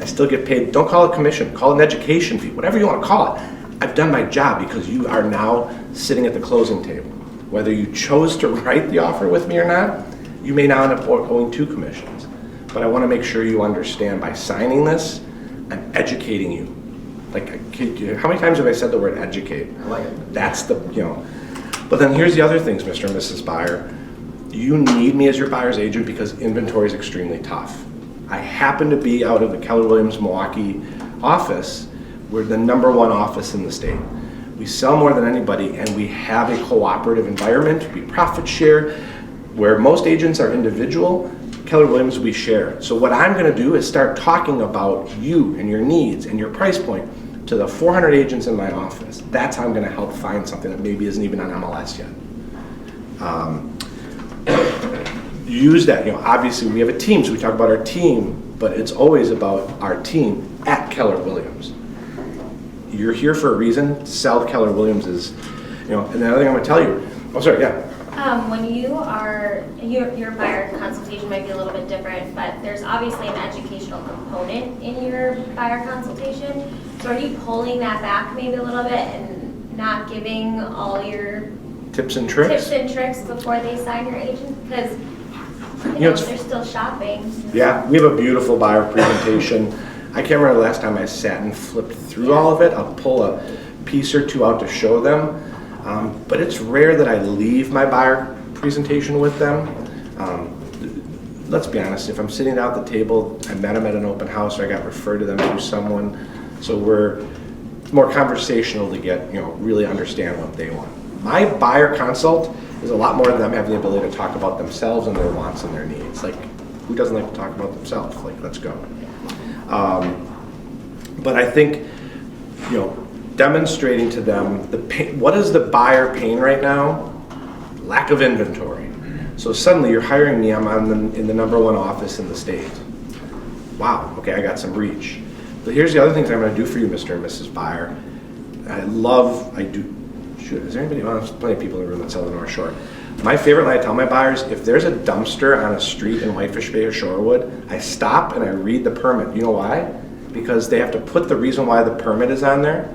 I still get paid. Don't call it commission, call it an education fee, whatever you want to call it. I've done my job because you are now sitting at the closing table. Whether you chose to write the offer with me or not, you may now end up owing 2 commissions. But I want to make sure you understand, by signing this, I'm educating you. Like, how many times have I said the word educate? I like it. That's But then here's the other things, Mr. and Mrs. Buyer. You need me as your buyer's agent because inventory is extremely tough. I happen to be out of the Keller Williams Milwaukee office. We're the #1 office in the state. We sell more than anybody, and we have a cooperative environment. We profit share. Where most agents are individual, Keller Williams, we share. So what I'm going to do is start talking about you and your needs and your price point to the 400 agents in my office. That's how I'm going to help find something that maybe isn't even on MLS yet. Use that. Obviously we have a team, so we talk about our team, but it's always about our team at Keller Williams. You're here for a reason. Sell Keller Williams is, and the other thing I'm going to tell you. Oh, sorry, yeah. When you are, your buyer consultation might be a little bit different, but there's obviously an educational component in your buyer consultation. So are you pulling that back maybe a little bit and not giving all your tips and tricks before they sign your agent? Because they're still shopping. Yeah, we have a beautiful buyer presentation. I can't remember the last time I sat and flipped through all of it. I'll pull a piece or two out to show them. But it's rare that I leave my buyer presentation with them. Let's be honest, if I'm sitting down at the table, I met them at an open house, or I got referred to them through someone, so we're more conversational to get, really understand what they want. My buyer consult is a lot more of them having the ability to talk about themselves and their wants and their needs. Like, who doesn't like to talk about themselves? Like, let's go. But I think, demonstrating to them what is the buyer pain right now? Lack of inventory. So suddenly you're hiring me, I'm in the #1 office in the state. Wow, okay, I got some reach. But here's the other things I'm going to do for you, Mr. and Mrs. Buyer. Is there anybody, there's plenty of people in the room that sell the North Shore. My favorite line I tell my buyers, if there's a dumpster on a street in Whitefish Bay or Shorewood, I stop and I read the permit. You know why? Because they have to put the reason why the permit is on there.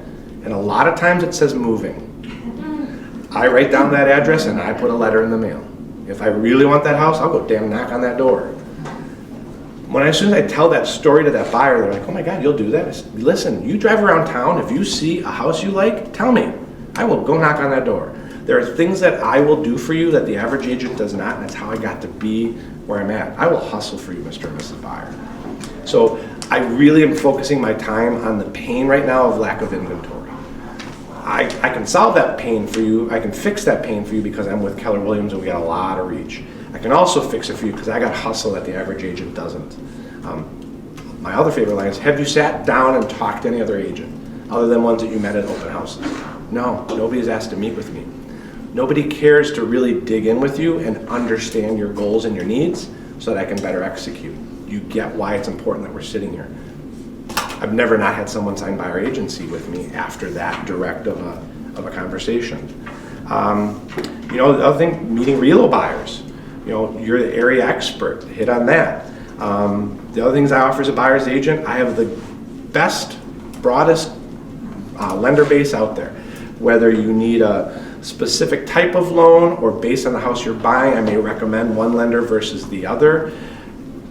And a lot of times it says moving. I write down that address and I put a letter in the mail. If I really want that house, I'll go damn knock on that door. as soon as I tell that story to that buyer, they're like, oh my God, you'll do that? I said, listen, you drive around town, if you see a house you like, tell me. I will go knock on that door. There are things that I will do for you that the average agent does not, and that's how I got to be where I'm at. I will hustle for you, Mr. and Mrs. Buyer. So I really am focusing my time on the pain right now of lack of inventory. I can solve that pain for you. I can fix that pain for you because I'm with Keller Williams and we got a lot of reach. I can also fix it for you because I got hustle that the average agent doesn't. My other favorite line is, have you sat down and talked to any other agent other than ones that you met at open houses? No, nobody's asked to meet with me. Nobody cares to really dig in with you and understand your goals and your needs so that I can better execute. You get why it's important that we're sitting here. I've never not had someone signed by our agency with me after that direct of a conversation. The other thing, meeting real buyers. You're the area expert, hit on that. The other things I offer as a buyer's agent, I have the best, broadest lender base out there. Whether you need a specific type of loan or based on the house you're buying, I may recommend one lender versus the other.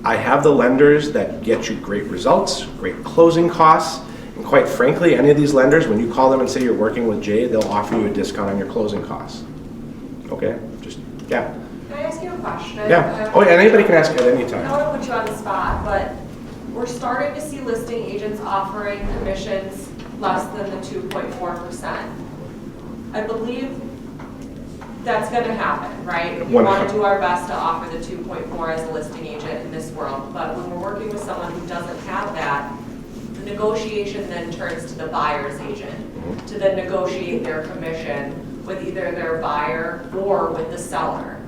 I have the lenders that get you great results, great closing costs, and quite frankly, any of these lenders, when you call them and say you're working with Jay, they'll offer you a discount on your closing costs. Okay? Yeah. Can I ask you a question? Yeah. Oh, yeah, anybody can ask at any I time. don't want to put you on the spot, but we're starting to see listing agents offering commissions less than the 2.4%. I believe that's going to happen, right? We want to do our best to offer the 2.4 as a listing agent in this world, but when we're working with someone who doesn't have that, the negotiation then turns to the buyer's agent to then negotiate their commission with either their buyer or with the seller.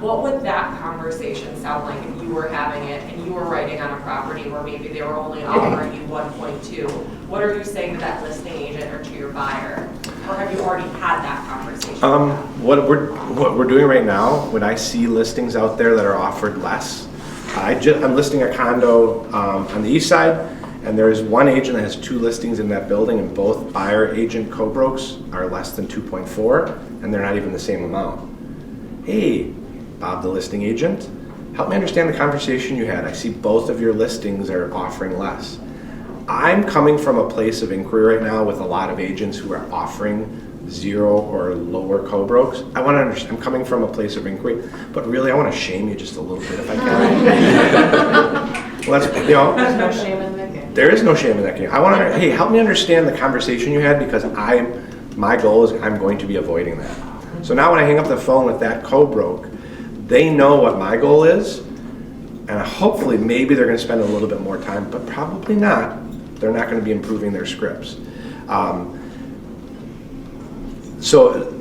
What would that conversation sound like if you were having it and you were writing on a property where maybe they were only offering you 1.2? What are you saying to that listing agent or to your buyer? Or have you already had that conversation? What we're doing right now, when I see listings out there that are offered less, I'm listing a condo on the east side, and there is one agent that has 2 listings in that building, and both buyer agent co-brokes are less than 2.4, and they're not even the same amount. Hey, Bob, the listing agent, help me understand the conversation you had. I see both of your listings are offering less. I'm coming from a place of inquiry right now with a lot of agents who are offering 0 or lower co-brokes. I want to understand, I'm coming from a place of inquiry, but really I want to shame you just a little bit if I can. Well, that's, There's no shame in the game. There is no shame in that game. I want to, hey, help me understand the conversation you had because my goal is I'm going to be avoiding that. So now when I hang up the phone with that co-broke, they know what my goal is, and hopefully maybe they're going to spend a little bit more time, but probably not. They're not going to be improving their scripts. So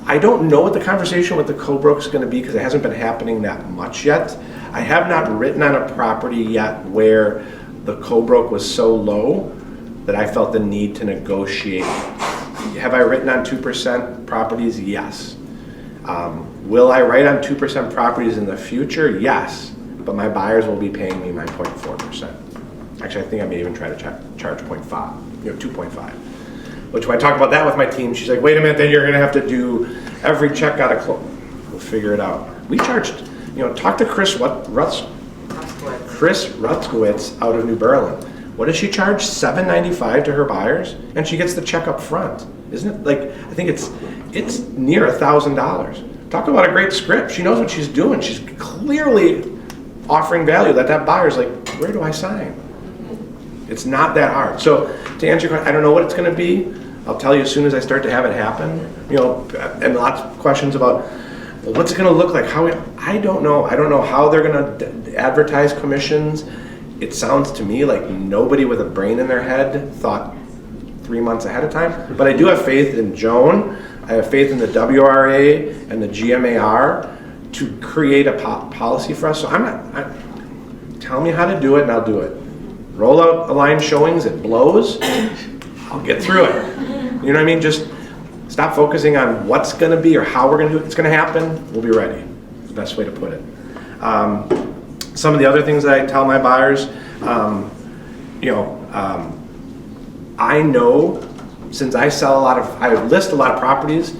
I don't know what the conversation with the co-broke is going to be because it hasn't been happening that much yet. I have not written on a property yet where the co-broke was so low that I felt the need to negotiate. Have I written on 2% properties? Yes. Will I write on 2% properties in the future? Yes. But my buyers will be paying me my 0.4%. Actually, I think I may even try to charge 0.5, 2.5. Which when I talk about that with my team, she's like, wait a minute, then you're going to have to do every check got to close. We'll figure it out. We charged, talk to Chris Rutzkowitz out of New Berlin. What does she charge? $7.95 to her buyers, and she gets the check up front. Isn't it? Like, I think it's near $1,000. Talk about a great script. She knows what she's doing. She's clearly offering value that buyer's like, where do I sign? It's not that hard. So to answer your question, I don't know what it's going to be. I'll tell you as soon as I start to have it happen. And lots of questions about, well, what's it going to look like? I don't know. I don't know how they're going to advertise commissions. It sounds to me like nobody with a brain in their head thought 3 months ahead of time. But I do have faith in Joan. I have faith in the WRA and the GMAR to create a policy for us. So tell me how to do it and I'll do it. Roll out aligned showings, it blows, I'll get through it. You know what I mean? Just stop focusing on what's going to be or how we're going to do it. It's going to happen, we'll be ready. That's the best way to put it. Some of the other things that I tell my buyers, I know since I list a lot of properties,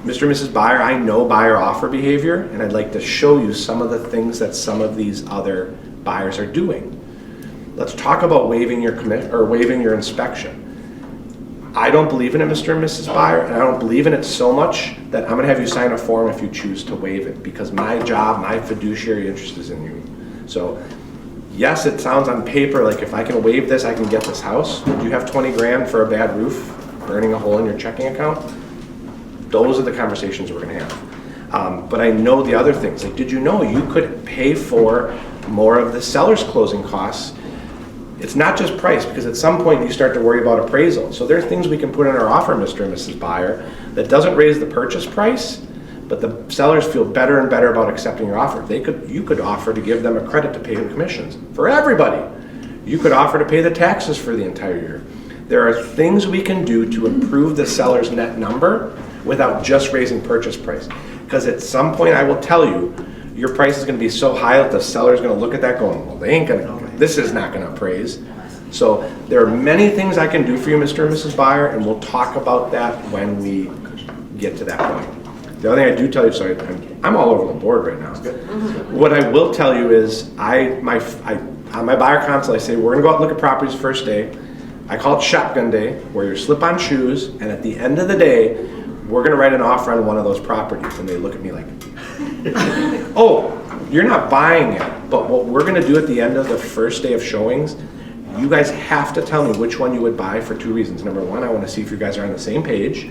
Mr. and Mrs. Buyer, I know buyer offer behavior, and I'd like to show you some of the things that some of these other buyers are doing. Let's talk about waiving your waiving your inspection. I don't believe in it, Mr. and Mrs. Buyer, and I don't believe in it so much that I'm gonna have you sign a form if you choose to waive it, because my job, my fiduciary interest is in you. So, yes, it sounds on paper like if I can waive this, I can get this house. Do you have 20 grand for a bad roof, burning a hole in your checking account? Those are the conversations we're gonna have. But I know the other things. Like, did you know you could pay for more of the seller's closing costs? It's not just price, because at some point you start to worry about appraisal. So there are things we can put in our offer, Mr. and Mrs. Buyer, that doesn't raise the purchase price, but the sellers feel better and better about accepting your offer. You could offer to give them a credit to pay the commissions for everybody. You could offer to pay the taxes for the entire year. There are things we can do to improve the seller's net number without just raising purchase price. Because at some point, I will tell you, your price is gonna be so high that the seller's gonna look at that going, well, this is not gonna appraise. So there are many things I can do for you, Mr. and Mrs. Buyer, and we'll talk about that when we get to that point. The other thing I do tell you, sorry, I'm all over the board right now. What I will tell you is, on my buyer consult, I say, we're gonna go out and look at properties first day. I call it shotgun day, where you're slip-on shoes, and at the end of the day, we're gonna write an offer on one of those properties. And they look at me like, oh, you're not buying it. But what we're gonna do at the end of the first day of showings, you guys have to tell me which one you would buy for 2 reasons. Number one, I wanna see if you guys are on the same page.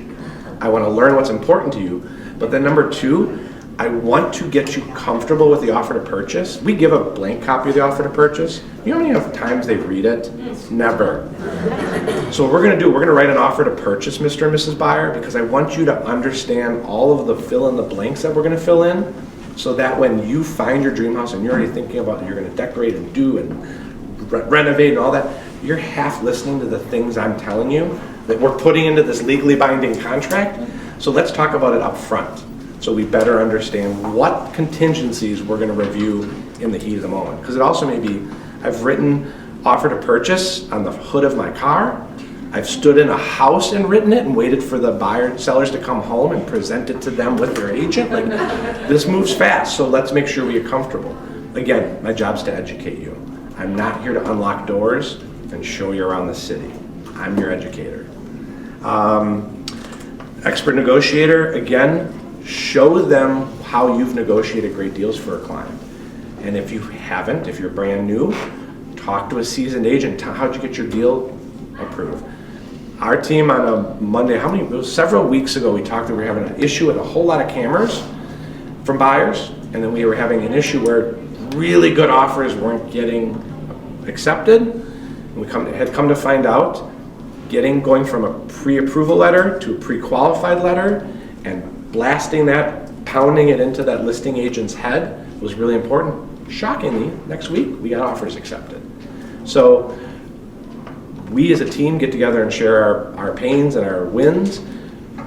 I wanna learn what's important to you. But then number two, I want to get you comfortable with the offer to purchase. We give a blank copy of the offer to purchase. You know how many times they read it? Never. So what we're gonna do, we're gonna write an offer to purchase, Mr. and Mrs. Buyer, because I want you to understand all of the fill in the blanks that we're gonna fill in, so that when you find your dream house and you're already thinking about you're gonna decorate and do and renovate and all that, you're half listening to the things I'm telling you that we're putting into this legally binding contract. So let's talk about it up front, so we better understand what contingencies we're gonna review in the heat of the moment. Because it also may be, I've written offer to purchase on the hood of my car. I've stood in a house and written it and waited for the sellers to come home and present it to them with their agent. Like, this moves fast, so let's make sure we get comfortable. Again, my job's to educate you. I'm not here to unlock doors and show you around the city. I'm your educator. Expert negotiator, again, show them how you've negotiated great deals for a client. And if you haven't, if you're brand new, talk to a seasoned agent. How'd you get your deal approved? Our team on a Monday, it was several weeks ago, we talked that we were having an issue with a whole lot of cameras from buyers, and then we were having an issue where really good offers weren't getting accepted. And we had come to find out, going from a pre-approval letter to a pre-qualified letter and blasting that, pounding it into that listing agent's head was really important. Shockingly, next week we got offers accepted. So we as a team get together and share our pains and our wins.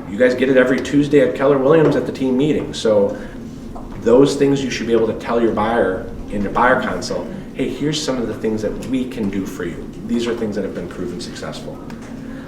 You guys get it every Tuesday at Keller Williams at the team meeting. So those things you should be able to tell your buyer in your buyer consult, hey, here's some of the things that we can do for you. These are things that have been proven successful.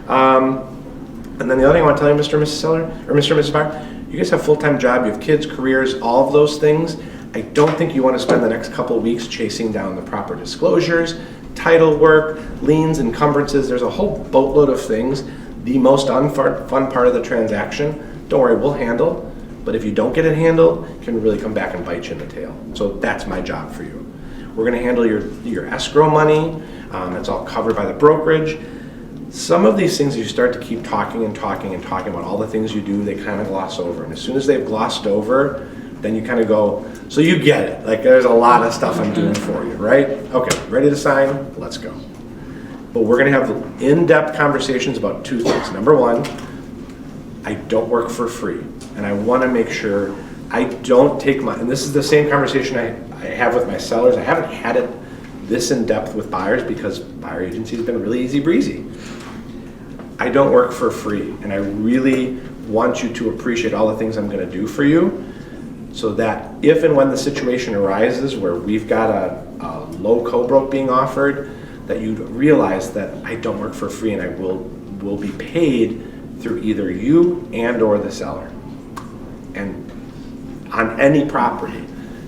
And then the other thing I want to tell you, Mr. and Mrs. Seller, or Mr. and Mrs. Buyer, you guys have a full-time job, you have kids, careers, all of those things. I don't think you want to spend the next couple of weeks chasing down the proper disclosures, title work, liens, encumbrances. There's a whole boatload of things. The most fun part of the transaction, don't worry, we'll handle. But if you don't get it handled, it can really come back and bite you in the tail. So that's my job for you. We're going to handle your escrow money. It's all covered by the brokerage. Some of these things, you start to keep talking and talking and talking about all the things you do, they kind of gloss over. And as soon as they've glossed over, then you kind of go, so you get it. Like, there's a lot of stuff I'm doing for you, right? Okay, ready to sign? Let's go. But we're going to have in-depth conversations about 2 things. Number one, I don't work for free. And I want to make sure I don't take and this is the same conversation I have with my sellers. I haven't had it this in depth with buyers because buyer agency has been really easy breezy. I don't work for free, and I really want you to appreciate all the things I'm going to do for you, so that if and when the situation arises where we've got a low co-broke being offered, that you realize that I don't work for free and I will be paid through either you and or the seller, and on any property.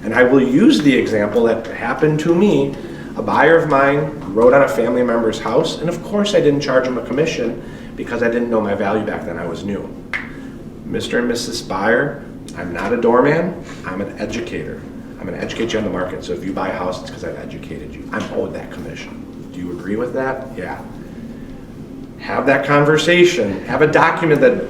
And I will use the example that happened to me. A buyer of mine wrote on a family member's house, and of course I didn't charge him a commission because I didn't know my value back then, I was new. Mr. and Mrs. Buyer, I'm not a doorman, I'm an educator. I'm gonna educate you on the market, so if you buy a house, it's because I've educated you. I'm owed that commission. Do you agree with that? Yeah. Have that conversation, have a document that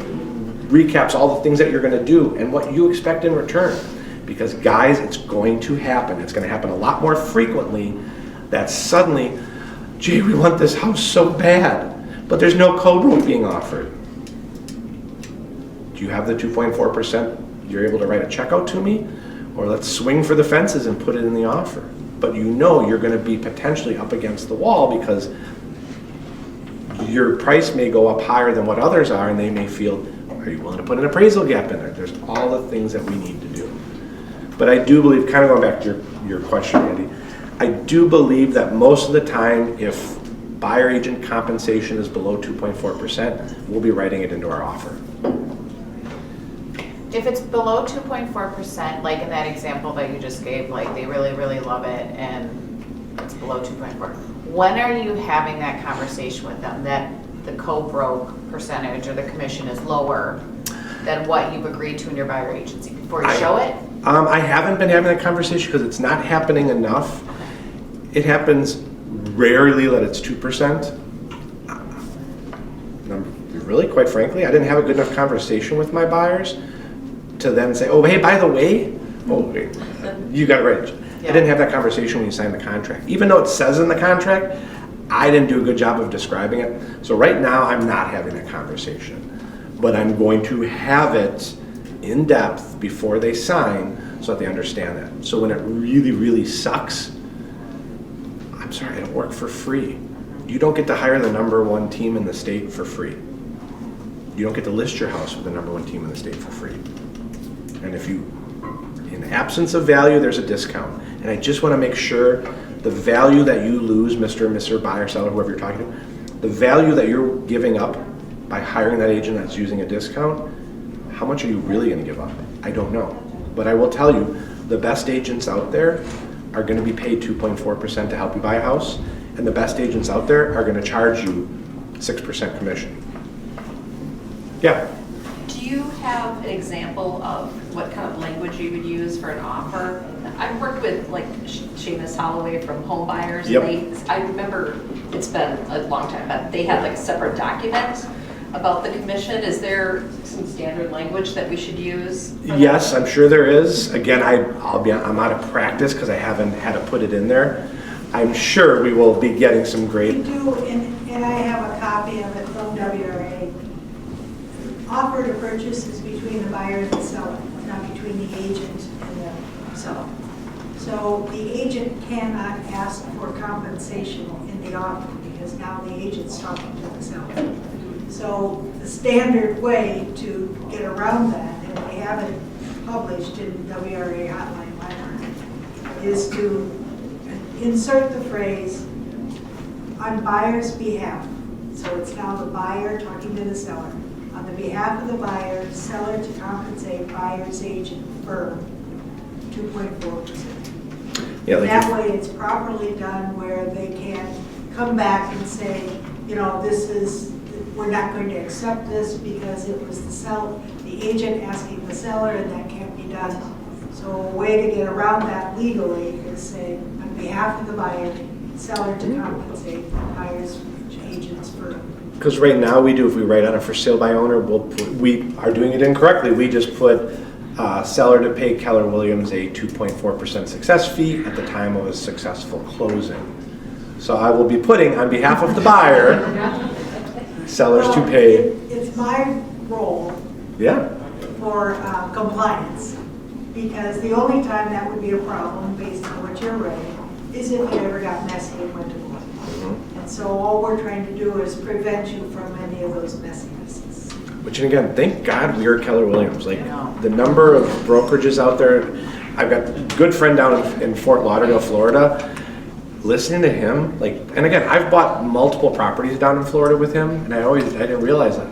recaps all the things that you're gonna do and what you expect in return. Because guys, it's going to happen. It's gonna happen a lot more frequently that suddenly, gee, we want this house so bad, but there's no code rate being offered. Do you have the 2.4% you're able to write a check out to me? Or let's swing for the fences and put it in the offer. But you know you're gonna be potentially up against the wall because your price may go up higher than what others are, and they may feel, are you willing to put an appraisal gap in there? There's all the things that we need to do. But I do believe, kind of going back to your question, Andy, I do believe that most of the time, if buyer agent compensation is below 2.4%, we'll be writing it into our offer. If it's below 2.4%, like in that example that you just gave, like they really, really love it and it's below 2.4, when are you having that conversation with them that the co-broke percentage or the commission is lower than what you've agreed to in your buyer agency before you show it? I haven't been having that conversation because it's not happening enough. It happens rarely that it's 2%. Really, quite frankly, I didn't have a good enough conversation with my buyers to then say, oh, hey, by the way, oh, wait, you got it right. Yeah. I didn't have that conversation when you signed the contract. Even though it says in the contract, I didn't do a good job of describing it. So right now, I'm not having that conversation. But I'm going to have it in depth before they sign so that they understand that. So when it really, really sucks, I'm sorry, I don't work for free. You don't get to hire the #1 team in the state for free. You don't get to list your house with the #1 team in the state for free. And if you, in absence of value, there's a discount. And I just want to make sure the value that you lose, Mr. and Mr. Buyer, seller, whoever you're talking to, the value that you're giving up by hiring that agent that's using a discount, how much are you really going to give up? I don't know. But I will tell you, the best agents out there are going to be paid 2.4% to help you buy a house, and the best agents out there are going to charge you 6% commission. Yeah. Do you have an example of what kind of language you would use for an offer? I've worked with like Seamus Holloway from Home Buyers. Yep. I remember, it's been a long time, but they had like a separate document about the commission. Is there some standard language that we should use? Yes, I'm sure there is. Again, I'm out of practice because I haven't had to put it in there. I'm sure we will be getting some We great. do, and I have a copy of it from WRA. Offer to purchase is between the buyer and the seller, not between the agent and the seller. So the agent cannot ask for compensation in the offer because now the agent's talking to the seller. So the standard way to get around that, and we have it published in WRA Hotline Library, is to insert the phrase on buyer's behalf. So it's now the buyer talking to the seller. On the behalf of the buyer, seller to compensate buyer's agent firm 2.4%. Yeah, like That way it's properly done where they can come back and say, you know, we're not going to accept this because it was the agent asking the seller, and that can't be done. So a way to get around that legally is say, on behalf of the buyer, seller to compensate buyer's agent's firm. Because right now we do, if we write on a for sale by owner, we are doing it incorrectly. We just put seller to pay Keller Williams a 2.4% success fee at the time of a successful closing. So I will be putting on behalf of the buyer, sellers to pay. It's my role Yeah. for compliance, because the only time that would be a problem, based on what you're writing, is if it ever got messy and went to court. And so all we're trying to do is prevent you from any of those messinesses. Which, and again, thank God we are Keller Williams. Like, the number of brokerages out there, I've got a good friend down in Fort Lauderdale, Florida. Listening to him, like, and again, I've bought multiple properties down in Florida with him, and I didn't realize that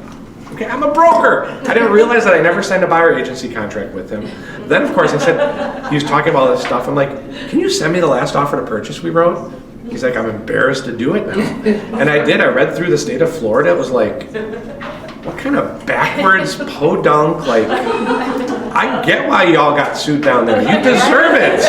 Okay, I'm a broker. I didn't realize that I never signed a buyer agency contract with him. Then, of course, I said, he was talking about all this stuff. I'm like, can you send me the last offer to purchase we wrote? He's like, I'm embarrassed to do it now. And I did. I read through the state of Florida. It was like, what kind of backwards podunk, like, I get why y'all got sued down there. You deserve it.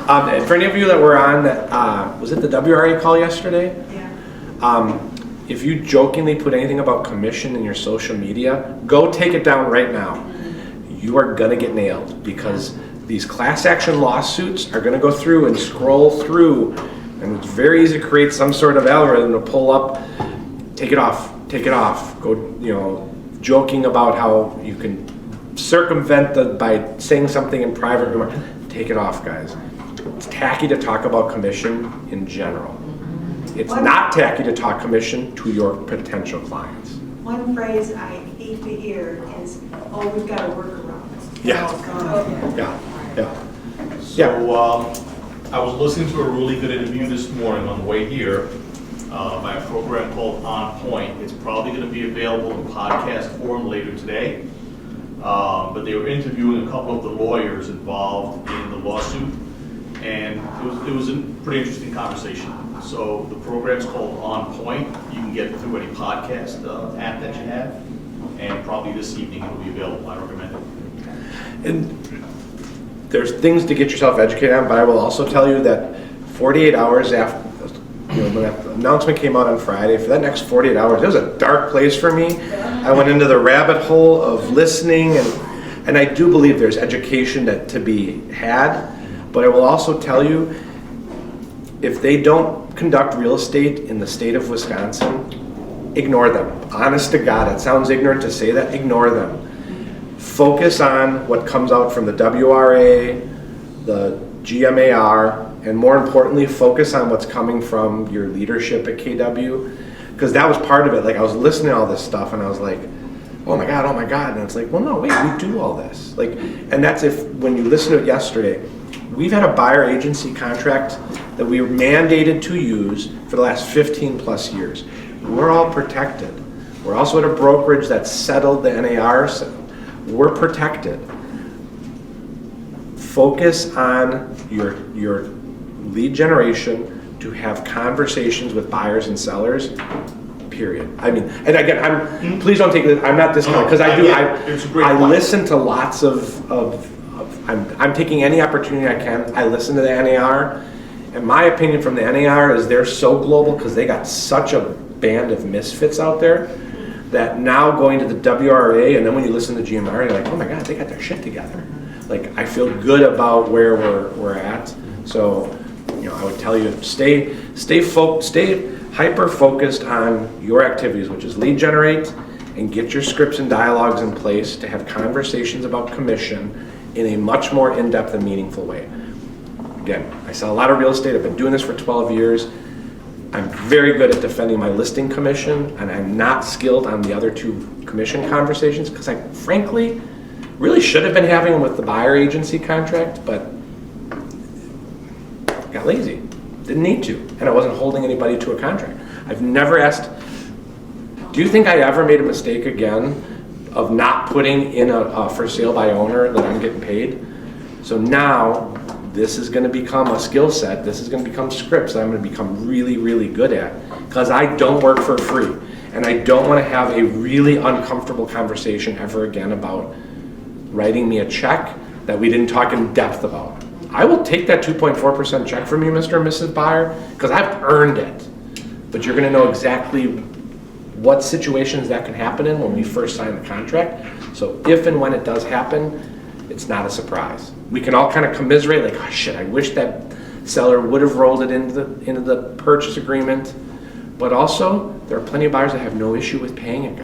And for any of you that were on that, was it the WRA call yesterday? Yeah. If you jokingly put anything about commission in your social media, go take it down right now. You are gonna get nailed because these class action lawsuits are gonna go through and scroll through, and it's very easy to create some sort of algorithm to pull up, take it off, go, you know, joking about how you can circumvent by saying something in private remarks. Take it off, guys. It's tacky to talk about commission in general. It's not tacky to talk commission to your potential clients. One phrase I hate to hear is, oh, we've got to work around it. Yeah. So I was listening to a really good interview this morning on the way here by a program called On Point. It's probably going to be available in podcast form later today. But they were interviewing a couple of the lawyers involved in the lawsuit, and it was a pretty interesting conversation. So the program's called On Point. You can get it through any podcast app that you have, and probably this evening it'll be available. I recommend it. And there's things to get yourself educated on, but I will also tell you that 48 hours after, you know, when that announcement came out on Friday, for that next 48 hours, it was a dark place for me. I went into the rabbit hole of listening, and I do believe there's education to be had, but I will also tell you, if they don't conduct real estate in the state of Wisconsin, ignore them. Honest to God, it sounds ignorant to say that, ignore them. Focus on what comes out from the WRA, the GMAR, and more importantly, focus on what's coming from your leadership at KW, because that was part of it. Like, I was listening to all this stuff and I was like, oh my God, and it's like, well, no, wait, we do all this. Like, and that's when you listen to it yesterday, we've had a buyer agency contract that we were mandated to use for the last 15 plus years. We're all protected. We're also at a brokerage that settled the NAR. We're protected. Focus on your lead generation to have conversations with buyers and sellers, period. I mean, and again, please don't take this, I'm not discounting, because I listen to lots I'm taking any opportunity I can. I listen to the NAR, and my opinion from the NAR is they're so global because they got such a band of misfits out there that now going to the WRA, and then when you listen to GMR, you're like, oh my God, they got their shit together. Like, I feel good about where we're at. So, you know, I would tell you, stay hyper focused on your activities, which is lead generate, and get your scripts and dialogues in place to have conversations about commission in a much more in-depth and meaningful way. Again, I sell a lot of real estate. I've been doing this for 12 years. I'm very good at defending my listing commission, and I'm not skilled on the other two commission conversations because I frankly really should have been having them with the buyer agency contract, but got lazy. Didn't need to, and I wasn't holding anybody to a contract. I've never asked, do you think I ever made a mistake again of not putting in a for sale by owner that I'm getting paid? So now this is going to become a skill set. This is going to become scripts that I'm going to become really, really good at because I don't work for free. And I don't want to have a really uncomfortable conversation ever again about writing me a check that we didn't talk in depth about. I will take that 2.4% check from you, Mr. and Mrs. Buyer, because I've earned it. But you're going to know exactly what situations that can happen in when we first sign the contract. So if and when it does happen, it's not a surprise. We can all kind of commiserate, like, oh shit, I wish that seller would have rolled it into the purchase agreement. But also, there are plenty of buyers that have no issue with paying it.